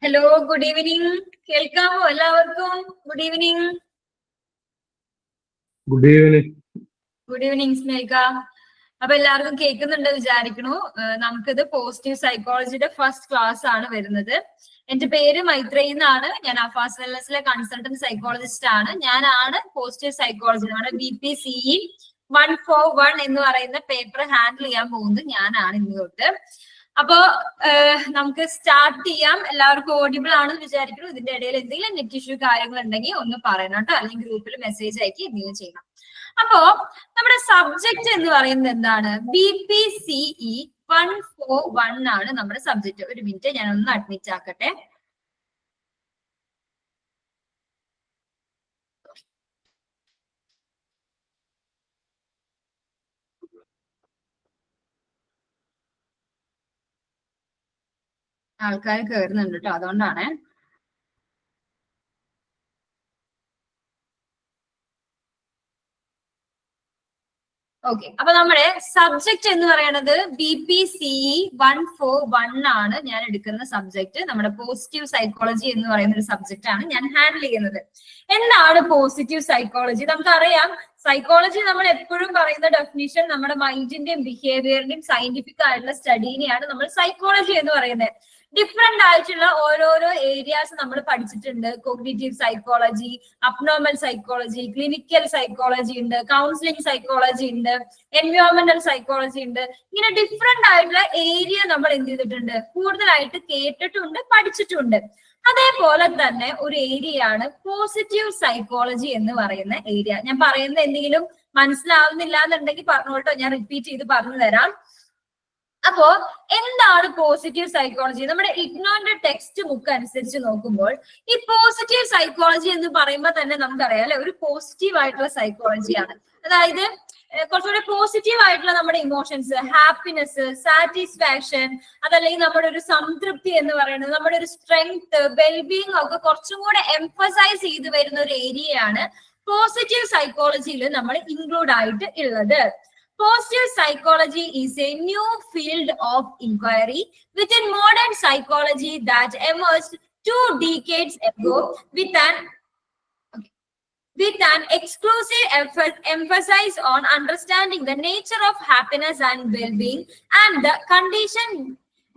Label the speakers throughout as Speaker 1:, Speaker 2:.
Speaker 1: Hello, good evening. കേൾക്കാമോ എല്ലാവർക്കും? Good evening.
Speaker 2: Good evening.
Speaker 1: Good evening Sneha. അപ്പൊ എല്ലാവർക്കും കേൾക്കുന്നുണ്ട് വിചാരിക്കണു. നമുക്കിത് പോസിറ്റീവ് സൈക്കോളജിയുടെ ഫസ്റ്റ് ക്ലാസ് ആണ് വരുന്നത്. എന്റെ പേര് മൈത്രേയി എന്നാണ്. ഞാൻ അഫാസ് വെൽനസിലെ കൺസൾട്ടന്റ് സൈക്കോളജിസ്റ്റ് ആണ്. ഞാനാണ് പോസിറ്റീവ് സൈക്കോളജി നമ്മുടെ BPCE 141 എന്ന് പറയുന്ന പേപ്പർ ഹാൻഡിൽ ചെയ്യാൻ പോകുന്നത് ഞാനാണ് ഇന്ന് തൊട്ട്. അപ്പോ നമുക്ക് സ്റ്റാർട്ട് ചെയ്യാം. എല്ലാവർക്കും ഓഡിബിൾ ആണെന്ന് വിചാരിക്കുന്നു. ഇതിന്റെ ഇടയിൽ എന്തെങ്കിലും നെറ്റ് ഇഷ്യൂ കാര്യങ്ങൾ ഉണ്ടെങ്കിൽ ഒന്ന് പറയണം കേട്ടോ, അല്ലെങ്കിൽ ഗ്രൂപ്പിൽ മെസ്സേജ് അയക്കി എന്തെങ്കിലും ചെയ്യണം. അപ്പോ നമ്മുടെ സബ്ജക്ട് എന്ന് പറയുന്നത് എന്താണ്? BPCE 141 ആണ് നമ്മുടെ സബ്ജക്ട്. ഒരു മിനിറ്റ്, ഞാൻ ഒന്ന് അഡ്മിറ്റ് ആക്കട്ടെ. ആൾക്കാർ കയറുന്നുണ്ട് കേട്ടോ, അതുകൊണ്ടാണ്. ഓക്കെ, അപ്പൊ നമ്മുടെ സബ്ജക്ട് എന്ന് പറയുന്നത് BPCE 141 ആണ് ഞാൻ എടുക്കുന്ന സബ്ജക്ട്. നമ്മുടെ പോസിറ്റീവ് സൈക്കോളജി എന്ന് പറയുന്ന ഒരു സബ്ജക്റ്റ് ആണ് ഞാൻ ഹാൻഡിൽ ചെയ്യുന്നത്. എന്താണ് പോസിറ്റീവ് സൈക്കോളജി? നമുക്കറിയാം, സൈക്കോളജി നമ്മൾ എപ്പോഴും പറയുന്ന ഡെഫിനിഷൻ നമ്മുടെ മൈൻഡിന്റെയും ബിഹേവിയറിന്റെയും സയന്റിഫിക് ആയിട്ടുള്ള സ്റ്റഡീനെയാണ് നമ്മൾ സൈക്കോളജി എന്ന് പറയുന്നത്. ഡിഫറെന്റ് ആയിട്ടുള്ള ഓരോരോ ഏരിയാസ് നമ്മൾ പഠിച്ചിട്ടുണ്ട്. Cognitive psychology, abnormal psychology, clinical psychology ഉണ്ട്, കൗൺസിലിംഗ് സൈക്കോളജി ഉണ്ട്, എൻവയോൺമെന്റൽ സൈക്കോളജി ഉണ്ട്. ഇങ്ങനെ ഡിഫറെന്റ് ആയിട്ടുള്ള ഏരിയ നമ്മൾ എന്ത് ചെയ്തിട്ടുണ്ട്? കൂടുതലായിട്ട് കേട്ടിട്ടുണ്ട്, പഠിച്ചിട്ടുണ്ട്. അതേപോലെ തന്നെ ഒരു ഏരിയയാണ് പോസിറ്റീവ് സൈക്കോളജി എന്ന് പറയുന്ന ഏരിയ. ഞാൻ പറയുന്നത് എന്തെങ്കിലും മനസ്സിലാവുന്നില്ല എന്നുണ്ടെങ്കിൽ പറഞ്ഞോട്ടോ, ഞാൻ റിപ്പീറ്റ് ചെയ്ത് പറഞ്ഞു തരാം. അപ്പോ എന്താണ് പോസിറ്റീവ് സൈക്കോളജി? നമ്മുടെ ഇഗ്നോന്റെ ടെക്സ്റ്റ് ബുക്ക് അനുസരിച്ച് നോക്കുമ്പോൾ ഈ പോസിറ്റീവ് സൈക്കോളജി എന്ന് പറയുമ്പോൾ തന്നെ നമുക്കറിയാം അല്ലെ, ഒരു പോസിറ്റീവ് ആയിട്ടുള്ള സൈക്കോളജിയാണ്. അതായത് കുറച്ചുകൂടെ പോസിറ്റീവ് ആയിട്ടുള്ള നമ്മുടെ ഇമോഷൻസ്, ഹാപ്പിനെസ്, സാറ്റിസ്ഫാക്ഷൻ, അതല്ലെങ്കിൽ നമ്മുടെ ഒരു സംതൃപ്തി എന്ന് പറയുന്നത്, നമ്മുടെ ഒരു സ്ട്രെങ്ത്, വെൽബീങ് ഒക്കെ കുറച്ചും കൂടെ എംഫസൈസ് ചെയ്ത് വരുന്ന ഒരു ഏരിയയാണ് പോസിറ്റീവ് സൈക്കോളജിയിൽ നമ്മൾ ഇൻക്ലൂഡ് ആയിട്ട് ഉള്ളത്. Positive psychology is a new field of inquiry within modern psychology that emerged 2 decades ago with an exclusive emphasis on understanding the nature of happiness and well-being and the condition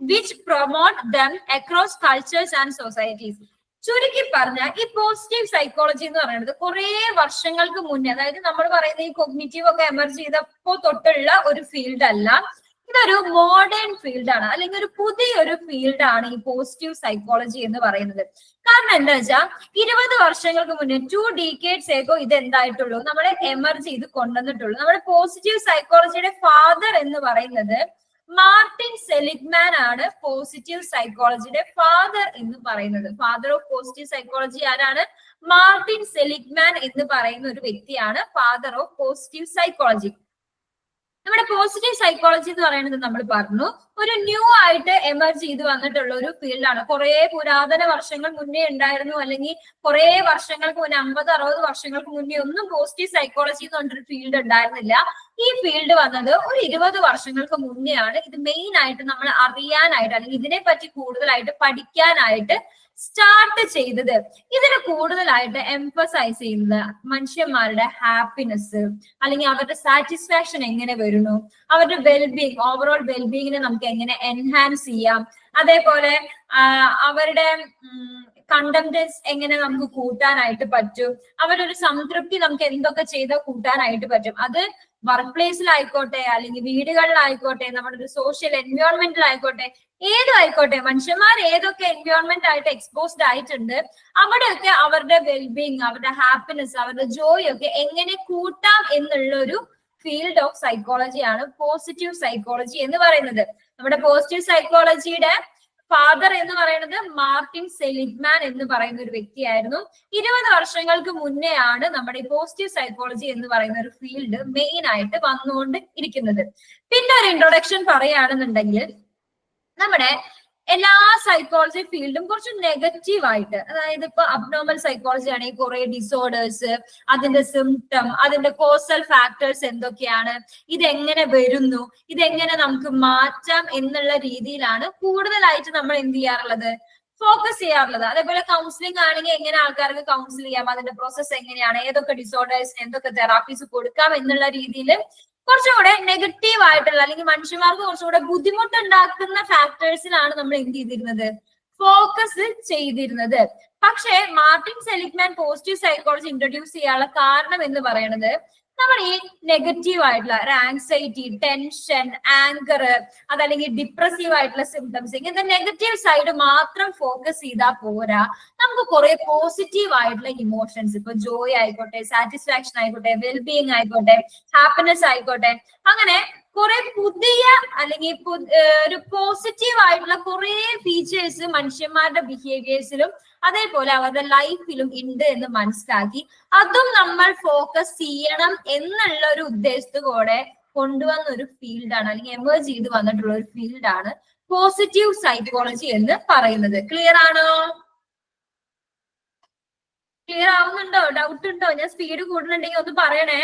Speaker 1: which promote them across cultures and societies. ചുരുക്കി പറഞ്ഞാൽ ഈ positive psychology എന്ന് പറയുന്നത് കുറെ വർഷങ്ങൾക്ക് മുന്നേ, അതായത് നമ്മൾ പറയുന്ന ഈ കോഗ്നിറ്റീവ് ഒക്കെ എമർജ് ചെയ്തപ്പോ തൊട്ടുള്ള ഒരു ഫീൽഡ് അല്ല. ഇതൊരു മോഡേൺ ഫീൽഡാണ്, അല്ലെങ്കിൽ ഒരു പുതിയൊരു ഫീൽഡാണ് ഈ പോസിറ്റീവ് സൈക്കോളജി എന്ന് പറയുന്നത്. കാരണം എന്താ വെച്ചാൽ 20 വർഷങ്ങൾക്ക് മുന്നേ, 2 decades ago ഇത് എന്തായിട്ടുള്ളൂ, നമ്മളെ എമർജ് ചെയ്ത് കൊണ്ടുവന്നിട്ടുള്ളൂ. നമ്മുടെ പോസിറ്റീവ് സൈക്കോളജിയുടെ ഫാദർ എന്ന് പറയുന്നത് മാർട്ടിൻ സെലിഗ്മാൻ ആണ്. പോസിറ്റീവ് സൈക്കോളജിയുടെ ഫാദർ എന്ന് പറയുന്നത്, ഫാദർ ഓഫ് പോസിറ്റീവ് സൈക്കോളജി ആരാണ്? മാർട്ടിൻ സെലിഗ്മാൻ എന്ന് പറയുന്ന ഒരു വ്യക്തിയാണ് ഫാദർ ഓഫ് പോസിറ്റീവ് സൈക്കോളജി. നമ്മുടെ പോസിറ്റീവ് സൈക്കോളജി എന്ന് പറയുന്നത് നമ്മൾ പറഞ്ഞു ഒരു ന്യൂ ആയിട്ട് എമർജ് ചെയ്ത് വന്നിട്ടുള്ള ഒരു ഫീൽഡാണ്. കുറെ പുരാതന വർഷങ്ങൾ മുന്നേ ഉണ്ടായിരുന്നു, അല്ലെങ്കിൽ കുറെ വർഷങ്ങൾക്ക് മുന്നേ, 50-60 വർഷങ്ങൾക്ക് മുന്നേ ഒന്നും പോസിറ്റീവ് സൈക്കോളജി എന്ന് പറഞ്ഞൊരു ഫീൽഡ് ഉണ്ടായിരുന്നില്ല. ഈ ഫീൽഡ് വന്നത് ഒരു 20 വർഷങ്ങൾക്ക് മുന്നേ ആണ്. ഇത് മെയിൻ ആയിട്ട് നമ്മൾ അറിയാനായിട്ട്, അല്ലെങ്കിൽ ഇതിനെ പറ്റി കൂടുതലായിട്ട് പഠിക്കാനായിട്ട് സ്റ്റാർട്ട് ചെയ്തത്. ഇതിന് കൂടുതലായിട്ട് എംഫസൈസ് ചെയ്യുന്നത് മനുഷ്യന്മാരുടെ ഹാപ്പിനെസ്, അല്ലെങ്കിൽ അവരുടെ സാറ്റിസ്ഫാക്ഷൻ എങ്ങനെ വരുന്നു, അവരുടെ വെൽബീങ്, ഓവറോൾ വെൽബീങ്ങിനെ നമുക്ക് എങ്ങനെ എൻഹാൻസ് ചെയ്യാം, അതേപോലെ അവരുടെ കണ്ടംറ്റൻസ് എങ്ങനെ നമുക്ക് കൂട്ടാനായിട്ട് പറ്റും, അവരുടെ ഒരു സംതൃപ്തി നമുക്ക് എന്തൊക്കെ ചെയ്താൽ കൂട്ടാനായിട്ട് പറ്റും. അത് വർക്ക് പ്ലേസിലായിക്കോട്ടെ, അല്ലെങ്കിൽ വീടുകളിലായിക്കോട്ടെ, നമ്മുടെ ഒരു സോഷ്യൽ എൻവയോൺമെന്റിലായിക്കോട്ടെ, ഏതും ആയിക്കോട്ടെ, മനുഷ്യന്മാർ ഏതൊക്കെ എൻവയോൺമെന്റ് ആയിട്ട് എക്സ്പോസ്ഡ് ആയിട്ടുണ്ട് അവിടെയൊക്കെ അവരുടെ വെൽബീങ്, അവരുടെ ഹാപ്പിനെസ്, അവരുടെ ജോയ് ഒക്കെ എങ്ങനെ കൂട്ടാം എന്നുള്ള ഒരു ഫീൽഡ് ഓഫ് സൈക്കോളജിയാണ് പോസിറ്റീവ് സൈക്കോളജി എന്ന് പറയുന്നത്. നമ്മുടെ പോസിറ്റീവ് സൈക്കോളജിയുടെ ഫാദർ എന്ന് പറയുന്നത് മാർട്ടിൻ സെലിഗ്മാൻ എന്ന് പറയുന്ന ഒരു വ്യക്തിയായിരുന്നു. 20 വർഷങ്ങൾക്ക് മുന്നേ ആണ് നമ്മുടെ ഈ പോസിറ്റീവ് സൈക്കോളജി എന്ന് പറയുന്ന ഒരു ഫീൽഡ് മെയിൻ ആയിട്ട് വന്നുകൊണ്ട് ഇരിക്കുന്നത്. പിന്നെ ഒരു ഇൻട്രൊഡക്ഷൻ പറയുകയാണെന്നുണ്ടെങ്കിൽ, നമ്മുടെ എല്ലാ സൈക്കോളജി ഫീൽഡും കുറച്ച് നെഗറ്റീവ് ആയിട്ട്, അതായത് ഇപ്പൊ അബ്നോർമൽ സൈക്കോളജി ആണെങ്കിൽ കുറെ ഡിസോർഡേഴ്സ്, അതിന്റെ സിംറ്റം, അതിന്റെ കോസൽ ഫാക്ടേഴ്സ് എന്തൊക്കെയാണ്, ഇതെങ്ങനെ വരുന്നു, ഇതെങ്ങനെ നമുക്ക് മാറ്റാം എന്നുള്ള രീതിയിലാണ് കൂടുതലായിട്ട് നമ്മൾ എന്ത് ചെയ്യാറുള്ളത്? ഫോക്കസ് ചെയ്യാറുള്ളത്. അതേപോലെ കൗൺസിലിംഗ് ആണെങ്കിൽ എങ്ങനെ ആൾക്കാർക്ക് കൗൺസിൽ ചെയ്യാം, അതിന്റെ പ്രോസസ്സ് എങ്ങനെയാണ്, ഏതൊക്കെ ഡിസോർഡേഴ്സിന് എന്തൊക്കെ തെറാപ്പീസ് കൊടുക്കാം എന്നുള്ള രീതിയിൽ കുറച്ചുകൂടെ നെഗറ്റീവ് ആയിട്ടുള്ള അല്ലെങ്കിൽ മനുഷ്യന്മാർക്ക് കുറച്ചുകൂടെ ബുദ്ധിമുട്ടുണ്ടാക്കുന്ന ഫാക്ടേഴ്സിലാണ് നമ്മൾ എന്ത് ചെയ്തിരുന്നത്, ഫോക്കസ് ചെയ്തിരുന്നത്. പക്ഷേ Martin Seligman positive psychology introduce ചെയ്യാനുള്ള കാരണം എന്ന് പറയുന്നത് നമ്മൾ ഈ നെഗറ്റീവ് ആയിട്ടുള്ള ആൻസൈറ്റി, ടെൻഷൻ, ആങ്കർ, അതല്ലെങ്കിൽ ഡിപ്രസീവ് ആയിട്ടുള്ള സിംറ്റംസ്, ഇങ്ങനത്തെ നെഗറ്റീവ് സൈഡ് മാത്രം ഫോക്കസ് ചെയ്താൽ പോരാ, നമുക്ക് കുറെ പോസിറ്റീവ് ആയിട്ടുള്ള ഇമോഷൻസ്, ഇപ്പൊ ജോയ് ആയിക്കോട്ടെ, സാറ്റിസ്ഫാക്ഷൻ ആയിക്കോട്ടെ, വെൽബീയിങ് ആയിക്കോട്ടെ, ഹാപ്പിനെസ് ആയിക്കോട്ടെ, അങ്ങനെ കുറെ പുതിയ അല്ലെങ്കിൽ ഒരു പോസിറ്റീവ് ആയിട്ടുള്ള കുറെ ഫീച്ചേഴ്സ് മനുഷ്യന്മാരുടെ ബിഹേവിയേഴ്സിലും അതേപോലെ അവരുടെ ലൈഫിലും ഉണ്ട് എന്ന് മനസ്സിലാക്കി അതും നമ്മൾ ഫോക്കസ് ചെയ്യണം എന്നുള്ള ഒരു ഉദ്ദേശത്തോടെ കൊണ്ടുവന്ന ഒരു ഫീൽഡാണ്, അല്ലെങ്കിൽ എമേർജ് ചെയ്ത് വന്നിട്ടുള്ള ഒരു ഫീൽഡാണ് പോസിറ്റീവ് സൈക്കോളജി എന്ന് പറയുന്നത്. ക്ലിയർ ആണോ? ക്ലിയർ ആവുന്നുണ്ടോ? ഡൗട്ട് ഉണ്ടോ? ഞാൻ സ്പീഡ് കൂടുന്നുണ്ടെങ്കിൽ ഒന്ന് പറയണേ.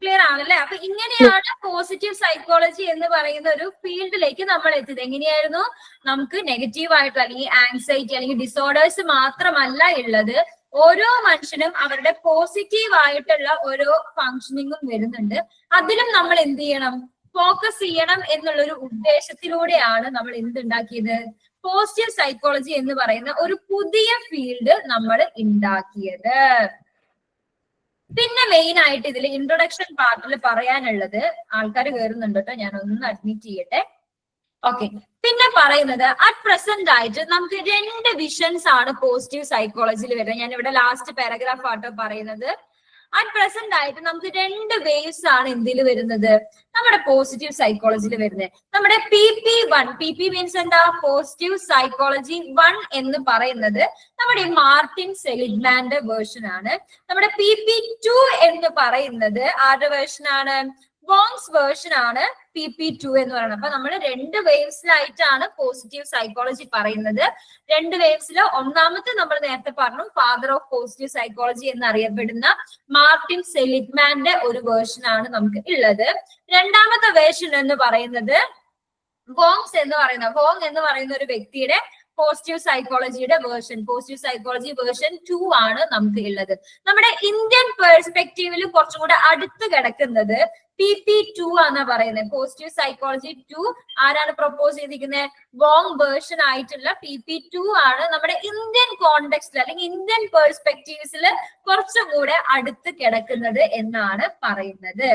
Speaker 1: ക്ലിയർ ആണല്ലേ? അപ്പൊ ഇങ്ങനെയാണ് പോസിറ്റീവ് സൈക്കോളജി എന്ന് പറയുന്ന ഒരു ഫീൽഡിലേക്ക് നമ്മൾ എത്തിയത്. എങ്ങനെയായിരുന്നു? നമുക്ക് നെഗറ്റീവ് ആയിട്ടുള്ള അല്ലെങ്കിൽ ആൻസൈറ്റി അല്ലെങ്കിൽ ഡിസോർഡേഴ്സ് മാത്രമല്ല ഉള്ളത്, ഓരോ മനുഷ്യനും അവരുടെ പോസിറ്റീവ് ആയിട്ടുള്ള ഓരോ ഫങ്ഷനിങ്ങും വരുന്നുണ്ട്. അതിലും നമ്മൾ എന്ത് ചെയ്യണം? ഫോക്കസ് ചെയ്യണം എന്നുള്ളൊരു ഉദ്ദേശത്തിലൂടെയാണ് നമ്മൾ എന്തുണ്ടാക്കിയത്? പോസിറ്റീവ് സൈക്കോളജി എന്ന് പറയുന്ന ഒരു പുതിയ ഫീൽഡ് നമ്മൾ ഉണ്ടാക്കിയത്. പിന്നെ മെയിൻ ആയിട്ട് ഇതിൽ ഇൻട്രൊഡക്ഷൻ പാർട്ടിൽ പറയാനുള്ളത്, ആൾക്കാർ കയറുന്നുണ്ട് കേട്ടോ, ഞാൻ ഒന്ന് അഡ്മിറ്റ് ചെയ്യട്ടെ. ഓക്കെ, പിന്നെ പറയുന്നത് അറ്റ് പ്രസന്റ് ആയിട്ട് നമുക്ക് രണ്ട് വിഷൻസ് ആണ് പോസിറ്റീവ് സൈക്കോളജിയിൽ വരുന്നത്. ഞാൻ ഇവിടെ ലാസ്റ്റ് പാരഗ്രാഫ് ആട്ടോ പറയുന്നത്. അറ്റ് പ്രസന്റ് ആയിട്ട് നമുക്ക് രണ്ട് വേവ്സ് ആണ് എന്തിൽ വരുന്നത്, നമ്മുടെ പോസിറ്റീവ് സൈക്കോളജിയിൽ വരുന്നത്. നമ്മുടെ PP1, PP മീൻസ് എന്താ? പോസിറ്റീവ് സൈക്കോളജി 1 എന്ന് പറയുന്നത് നമ്മുടെ മാർട്ടിൻ സെലിഗ്മാന്റെ വേർഷൻ ആണ്. നമ്മുടെ PP2 എന്ന് പറയുന്നത് ആരുടെ വേർഷൻ ആണ്? വോങ്സ് വേർഷൻ ആണ് PP2 എന്ന് പറയുന്നത്. അപ്പൊ നമ്മൾ രണ്ട് വേവ്സിലായിട്ടാണ് പോസിറ്റീവ് സൈക്കോളജി പറയുന്നത്. രണ്ട് വേവ്സിൽ ഒന്നാമത്തെ നമ്മൾ നേരത്തെ പറഞ്ഞു, ഫാദർ ഓഫ് പോസിറ്റീവ് സൈക്കോളജി എന്നറിയപ്പെടുന്ന മാർട്ടിൻ സെലിഗ്മാന്റെ ഒരു വേർഷൻ ആണ് നമുക്ക് ഉള്ളത്. രണ്ടാമത്തെ വേർഷൻ എന്ന് പറയുന്നത് വോങ് എന്ന് പറയുന്ന ഒരു വ്യക്തിയുടെ പോസിറ്റീവ് സൈക്കോളജിയുടെ വേർഷൻ, പോസിറ്റീവ് സൈക്കോളജി വേർഷൻ 2 ആണ് നമുക്ക് ഉള്ളത്. നമ്മുടെ ഇന്ത്യൻ പെർസ്പെക്റ്റീവിൽ കുറച്ചും കൂടെ അടുത്ത് കിടക്കുന്നത് PP2 ആണ് പറയുന്നത്. പോസിറ്റീവ് സൈക്കോളജി 2 ആരാണ് പ്രൊപ്പോസ് ചെയ്തിരിക്കുന്നത്? വോങ് വേർഷൻ ആയിട്ടുള്ള PP2 ആണ് നമ്മുടെ ഇന്ത്യൻ കോണ്ടെക്സ്റ്റിൽ അല്ലെങ്കിൽ ഇന്ത്യൻ പെർസ്പെക്റ്റീവ്സിൽ കുറച്ചും കൂടെ അടുത്ത് കിടക്കുന്നത് എന്നാണ് പറയുന്നത്.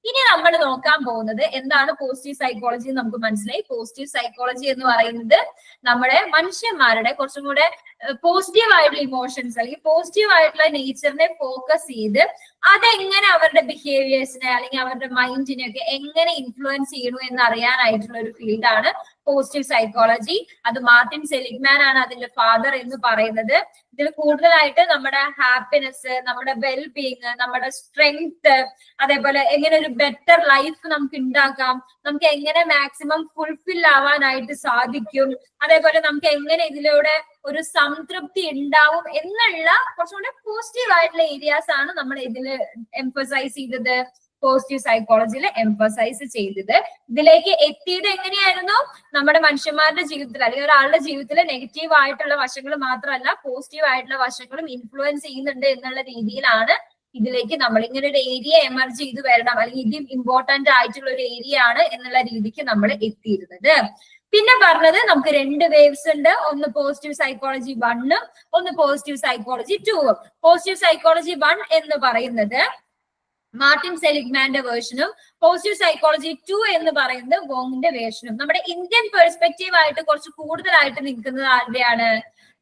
Speaker 1: ഇനി നമ്മൾ നോക്കാൻ പോകുന്നത് എന്താണ് പോസിറ്റീവ് സൈക്കോളജി എന്ന് നമുക്ക് മനസ്സിലായി. പോസിറ്റീവ് സൈക്കോളജി എന്ന് പറയുന്നത് നമ്മുടെ മനുഷ്യന്മാരുടെ കുറച്ചും കൂടെ പോസിറ്റീവ് ആയിട്ടുള്ള ഇമോഷൻസ് അല്ലെങ്കിൽ പോസിറ്റീവ് ആയിട്ടുള്ള നേച്ചറിനെ ഫോക്കസ് ചെയ്ത് അതെങ്ങനെ അവരുടെ ബിഹേവിയേഴ്സിനെ അല്ലെങ്കിൽ അവരുടെ മൈൻഡിനെ ഒക്കെ എങ്ങനെ ഇൻഫ്ലുവൻസ് ചെയ്യണു എന്ന് അറിയാനായിട്ടുള്ള ഒരു ഫീൽഡാണ് പോസിറ്റീവ് സൈക്കോളജി. അത് മാർട്ടിൻ സെലിഗ്മാൻ ആണ് അതിന്റെ ഫാദർ എന്ന് പറയുന്നത്. ഇതിൽ കൂടുതലായിട്ട് നമ്മുടെ ഹാപ്പിനെസ്, നമ്മുടെ വെൽബീയിങ്, നമ്മുടെ സ്ട്രെങ്ത്, അതേപോലെ എങ്ങനെ ഒരു ബെറ്റർ ലൈഫ് നമുക്ക് ഉണ്ടാക്കാം, നമുക്ക് എങ്ങനെ മാക്സിമം ഫുൾഫിൽ ആവാനായിട്ട് സാധിക്കും, അതേപോലെ നമുക്ക് എങ്ങനെ ഇതിലൂടെ ഒരു സംതൃപ്തി ഉണ്ടാവും എന്നുള്ള കുറച്ചുകൂടെ പോസിറ്റീവ് ആയിട്ടുള്ള ഏരിയാസ് ആണ് നമ്മൾ ഇതിൽ എംഫസൈസ് ചെയ്തത്, പോസിറ്റീവ് സൈക്കോളജിയിൽ എംഫസൈസ് ചെയ്തത്. ഇതിലേക്ക് എത്തിയത് എങ്ങനെയായിരുന്നു? നമ്മുടെ മനുഷ്യന്മാരുടെ ജീവിതത്തിൽ അല്ലെങ്കിൽ ഒരാളുടെ ജീവിതത്തിൽ നെഗറ്റീവ് ആയിട്ടുള്ള വശങ്ങൾ മാത്രമല്ല പോസിറ്റീവ് ആയിട്ടുള്ള വശങ്ങളും ഇൻഫ്ലുവൻസ് ചെയ്യുന്നുണ്ട് എന്നുള്ള രീതിയിലാണ് ഇതിലേക്ക് നമ്മൾ ഇങ്ങനെ ഒരു ഏരിയ എമർജ് ചെയ്ത് വരണം, അല്ലെങ്കിൽ ഇത് ഇമ്പോർട്ടന്റ് ആയിട്ടുള്ള ഒരു ഏരിയ ആണ് എന്നുള്ള രീതിക്ക് നമ്മൾ എത്തിയിരുന്നത്. പിന്നെ പറഞ്ഞത് നമുക്ക് രണ്ട് വേവ്സ് ഉണ്ട്, ഒന്ന് പോസിറ്റീവ് സൈക്കോളജി 1ഉം ഒന്ന് പോസിറ്റീവ് സൈക്കോളജി 2ഉം. പോസിറ്റീവ് സൈക്കോളജി 1 എന്ന് പറയുന്നത് മാർട്ടിൻ സെലിഗ്മാന്റെ വേർഷനും പോസിറ്റീവ് സൈക്കോളജി 2 എന്ന് പറയുന്നത് വോങ്ങിന്റെ വേർഷനും. നമ്മുടെ ഇന്ത്യൻ പെർസ്പെക്റ്റീവ് ആയിട്ട് കുറച്ച് കൂടുതലായിട്ട് നിൽക്കുന്നത് ആരുടെയാണ്?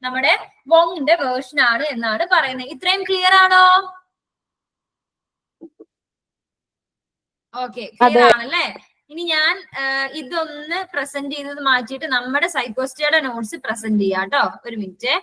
Speaker 1: നമ്മുടെ വോങ്ങിന്റെ വേർഷൻ ആണ് എന്നാണ് പറയുന്നത്. ഇത്രയും ക്ലിയർ ആണോ? ഓക്കെ, ക്ലിയർ ആണല്ലേ? ഇനി ഞാൻ ഇതൊന്ന് പ്രസന്റ് ചെയ്തത് മാറ്റിയിട്ട് നമ്മുടെ സൈക്കോസ്റ്റയുടെ നോട്ട്സ് പ്രസന്റ് ചെയ്യാം കേട്ടോ. ഒരു മിനിറ്റ്.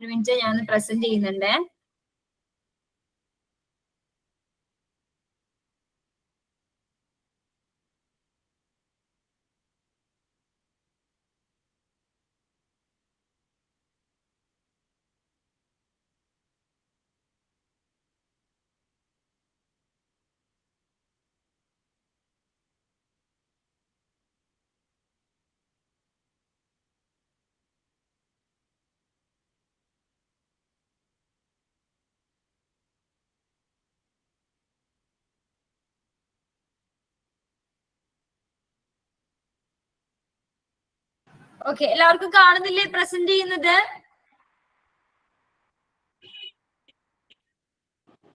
Speaker 1: ഒരു മിനിറ്റ്, ഞാൻ പ്രസന്റ് ചെയ്യുന്നുണ്ട്. ഓക്കെ, എല്ലാവർക്കും കാണുന്നില്ലേ പ്രസന്റ് ചെയ്യുന്നത്?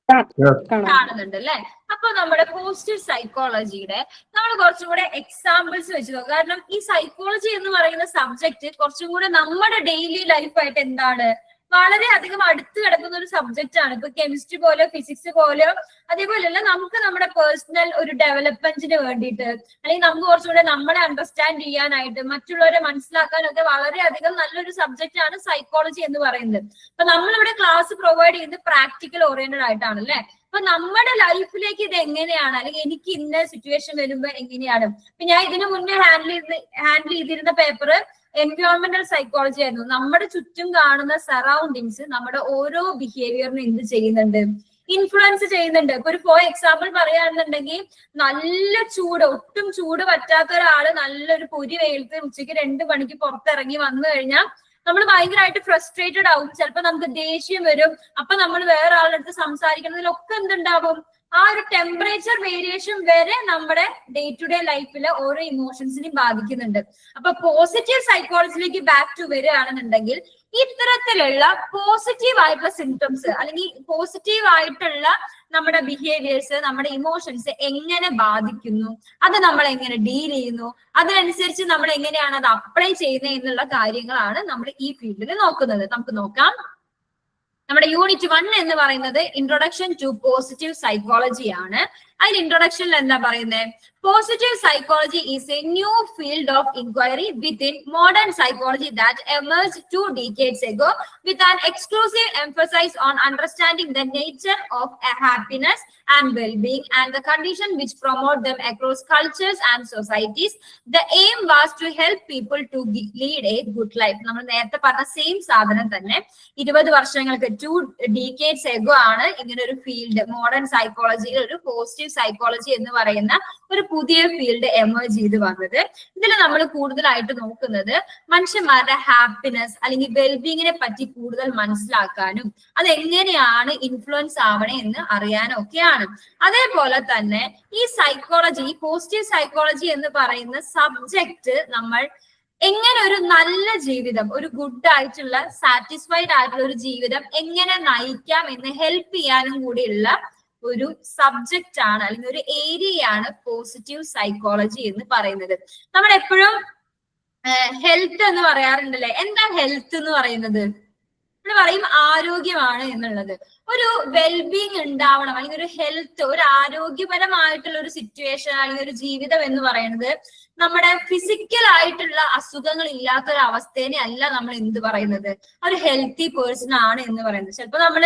Speaker 1: കാണുന്നുണ്ട് അല്ലെ? അപ്പൊ നമ്മുടെ പോസിറ്റീവ് സൈക്കോളജിയുടെ നമ്മൾ കുറച്ചും കൂടെ എക്സാമ്പിൾസ് വെച്ച് നോക്കാം. കാരണം ഈ സൈക്കോളജി എന്ന് പറയുന്ന സബ്ജക്ട് കുറച്ചും കൂടെ നമ്മുടെ ഡെയിലി ലൈഫായിട്ട് എന്താണ് വളരെ അധികം അടുത്ത് കിടക്കുന്ന ഒരു സബ്ജക്റ്റ് ആണ്. ഇപ്പൊ കെമിസ്ട്രി പോലെ ഫിസിക്സ് പോലെ അതേപോലെയല്ല, നമുക്ക് നമ്മുടെ പേഴ്സണൽ ഒരു ഡെവലപ്മെന്റിന് വേണ്ടിയിട്ട് അല്ലെങ്കിൽ നമുക്ക് കുറച്ചുകൂടെ നമ്മളെ അണ്ടർസ്റ്റാൻഡ് ചെയ്യാനായിട്ട് മറ്റുള്ളവരെ മനസ്സിലാക്കാനൊക്കെ വളരെയധികം നല്ലൊരു സബ്ജക്റ്റ് ആണ് സൈക്കോളജി എന്ന് പറയുന്നത്. അപ്പൊ നമ്മളിവിടെ ക്ലാസ് പ്രൊവൈഡ് ചെയ്യുന്നത് പ്രാക്ടിക്കൽ ഓറിയന്റഡ് ആയിട്ടാണ് അല്ലെ? അപ്പൊ നമ്മുടെ ലൈഫിലേക്ക് ഇത് എങ്ങനെയാണ്, അല്ലെങ്കിൽ എനിക്ക് ഇന്ന സിറ്റുവേഷൻ വരുമ്പോ എങ്ങനെയാണ്. ഇപ്പൊ ഞാൻ ഇതിനു മുന്നേ ഹാൻഡിൽ ചെയ്തിരുന്ന പേപ്പർ എൻവയോൺമെന്റൽ സൈക്കോളജി ആയിരുന്നു. നമ്മുടെ ചുറ്റും കാണുന്ന സറൗണ്ടിങ്സ് നമ്മുടെ ഓരോ ബിഹേവിയറിനും എന്ത് ചെയ്യുന്നുണ്ട്, ഇൻഫ്ലുവൻസ് ചെയ്യുന്നുണ്ട്. ഇപ്പൊ ഒരു ഫോർ എക്സാമ്പിൾ പറയുകയാണെന്നുണ്ടെങ്കിൽ, നല്ല ചൂട്, ഒട്ടും ചൂട് പറ്റാത്ത ഒരാള് നല്ലൊരു പൊരി വെയിലത്ത് ഉച്ചയ്ക്ക് 2 മണിക്ക് പുറത്തിറങ്ങി വന്നു കഴിഞ്ഞാൽ നമ്മൾ ഭയങ്കരമായിട്ട് ഫ്രസ്ട്രേറ്റഡ് ആവും. ചിലപ്പോൾ നമുക്ക് ദേഷ്യം വരും. അപ്പൊ നമ്മൾ വേറെ ആളുടെ അടുത്ത് സംസാരിക്കുന്നതിലൊക്കെ എന്തുണ്ടാവും, ആ ഒരു ടെമ്പറേച്ചർ വേരിയേഷൻ വരെ നമ്മുടെ ഡേ ടു ഡേ ലൈഫിലെ ഓരോ ഇമോഷൻസിനെയും ബാധിക്കുന്നുണ്ട്. അപ്പൊ പോസിറ്റീവ് സൈക്കോളജിയിലേക്ക് ബാക്ക് ടു വരികയാണെന്നുണ്ടെങ്കിൽ, ഇത്തരത്തിലുള്ള പോസിറ്റീവ് ആയിട്ടുള്ള സിംറ്റംസ് അല്ലെങ്കിൽ പോസിറ്റീവ് ആയിട്ടുള്ള നമ്മുടെ ബിഹേവിയേഴ്സ്, നമ്മുടെ ഇമോഷൻസ് എങ്ങനെ ബാധിക്കുന്നു, അത് നമ്മൾ എങ്ങനെ ഡീൽ ചെയ്യുന്നു, അതിനനുസരിച്ച് നമ്മൾ എങ്ങനെയാണ് അത് അപ്ലൈ ചെയ്യുന്നത് എന്നുള്ള കാര്യങ്ങളാണ് നമ്മൾ ഈ ഫീൽഡിൽ നോക്കുന്നത്. നമുക്ക് നോക്കാം. നമ്മുടെ യൂണിറ്റ് 1 എന്ന് പറയുന്നത് ഇൻട്രൊഡക്ഷൻ ടു പോസിറ്റീവ് സൈക്കോളജി ആണ്. അതിൽ ഇൻട്രൊഡക്ഷനിൽ എന്താ പറയുന്നത്? Positive psychology is A new field of inquiry within modern psychology that emerged 2 decades ago with an exclusive emphasis on understanding the nature of happiness and well-being and the condition which promote them across cultures and societies. The aim was to help people to lead a good life. നമ്മൾ നേരത്തെ പറഞ്ഞ same സാധനം തന്നെ 20 വർഷങ്ങൾക്ക് 2 decades ago ആണ് ഇങ്ങനെ ഒരു field modern സൈക്കോളജിയിൽ ഒരു പോസിറ്റീവ് സൈക്കോളജി എന്ന് പറയുന്ന ഒരു പുതിയ ഫീൽഡ് എമേർജ് ചെയ്ത് വന്നത്. ഇതിൽ നമ്മൾ കൂടുതലായിട്ട് നോക്കുന്നത് മനുഷ്യന്മാരുടെ ഹാപ്പിനെസ് അല്ലെങ്കിൽ വെൽബീങ്ങിനെ പറ്റി കൂടുതൽ മനസ്സിലാക്കാനും അതെങ്ങനെയാണ് ഇൻഫ്ലുവൻസ് ആവണേ എന്ന് അറിയാനും ഒക്കെയാണ്. അതേപോലെ തന്നെ ഈ സൈക്കോളജി, ഈ പോസിറ്റീവ് സൈക്കോളജി എന്ന് പറയുന്ന സബ്ജക്ട് നമ്മൾ എങ്ങനെ ഒരു നല്ല ജീവിതം, ഒരു ഗുഡ് ആയിട്ടുള്ള സാറ്റിസ്ഫൈഡ് ആയിട്ടുള്ള ഒരു ജീവിതം എങ്ങനെ നയിക്കാം എന്ന് ഹെൽപ്പ് ചെയ്യാനും കൂടിയുള്ള ഒരു സബ്ജക്റ്റ് ആണ്, അല്ലെങ്കിൽ ഒരു ഏരിയയാണ് പോസിറ്റീവ് സൈക്കോളജി എന്ന് പറയുന്നത്. നമ്മൾ എപ്പോഴും ഹെൽത്ത് എന്ന് പറയാറുണ്ടല്ലേ? എന്താ ഹെൽത്ത് എന്ന് പറയുന്നത്? നമ്മൾ പറയും ആരോഗ്യമാണ് എന്നുള്ളത്. ഒരു വെൽബീങ് ഉണ്ടാവണം, അല്ലെങ്കിൽ ഒരു ഹെൽത്ത്, ഒരു ആരോഗ്യപരമായിട്ടുള്ള ഒരു സിറ്റുവേഷൻ അല്ലെങ്കിൽ ഒരു ജീവിതം എന്ന് പറയുന്നത് നമ്മുടെ ഫിസിക്കൽ ആയിട്ടുള്ള അസുഖങ്ങൾ ഇല്ലാത്ത ഒരു അവസ്ഥേനെ അല്ല നമ്മൾ എന്ത് പറയുന്നത്, ഒരു ഹെൽത്തി പേഴ്സൺ ആണ് എന്ന് പറയുന്നത്. ചിലപ്പോൾ നമ്മൾ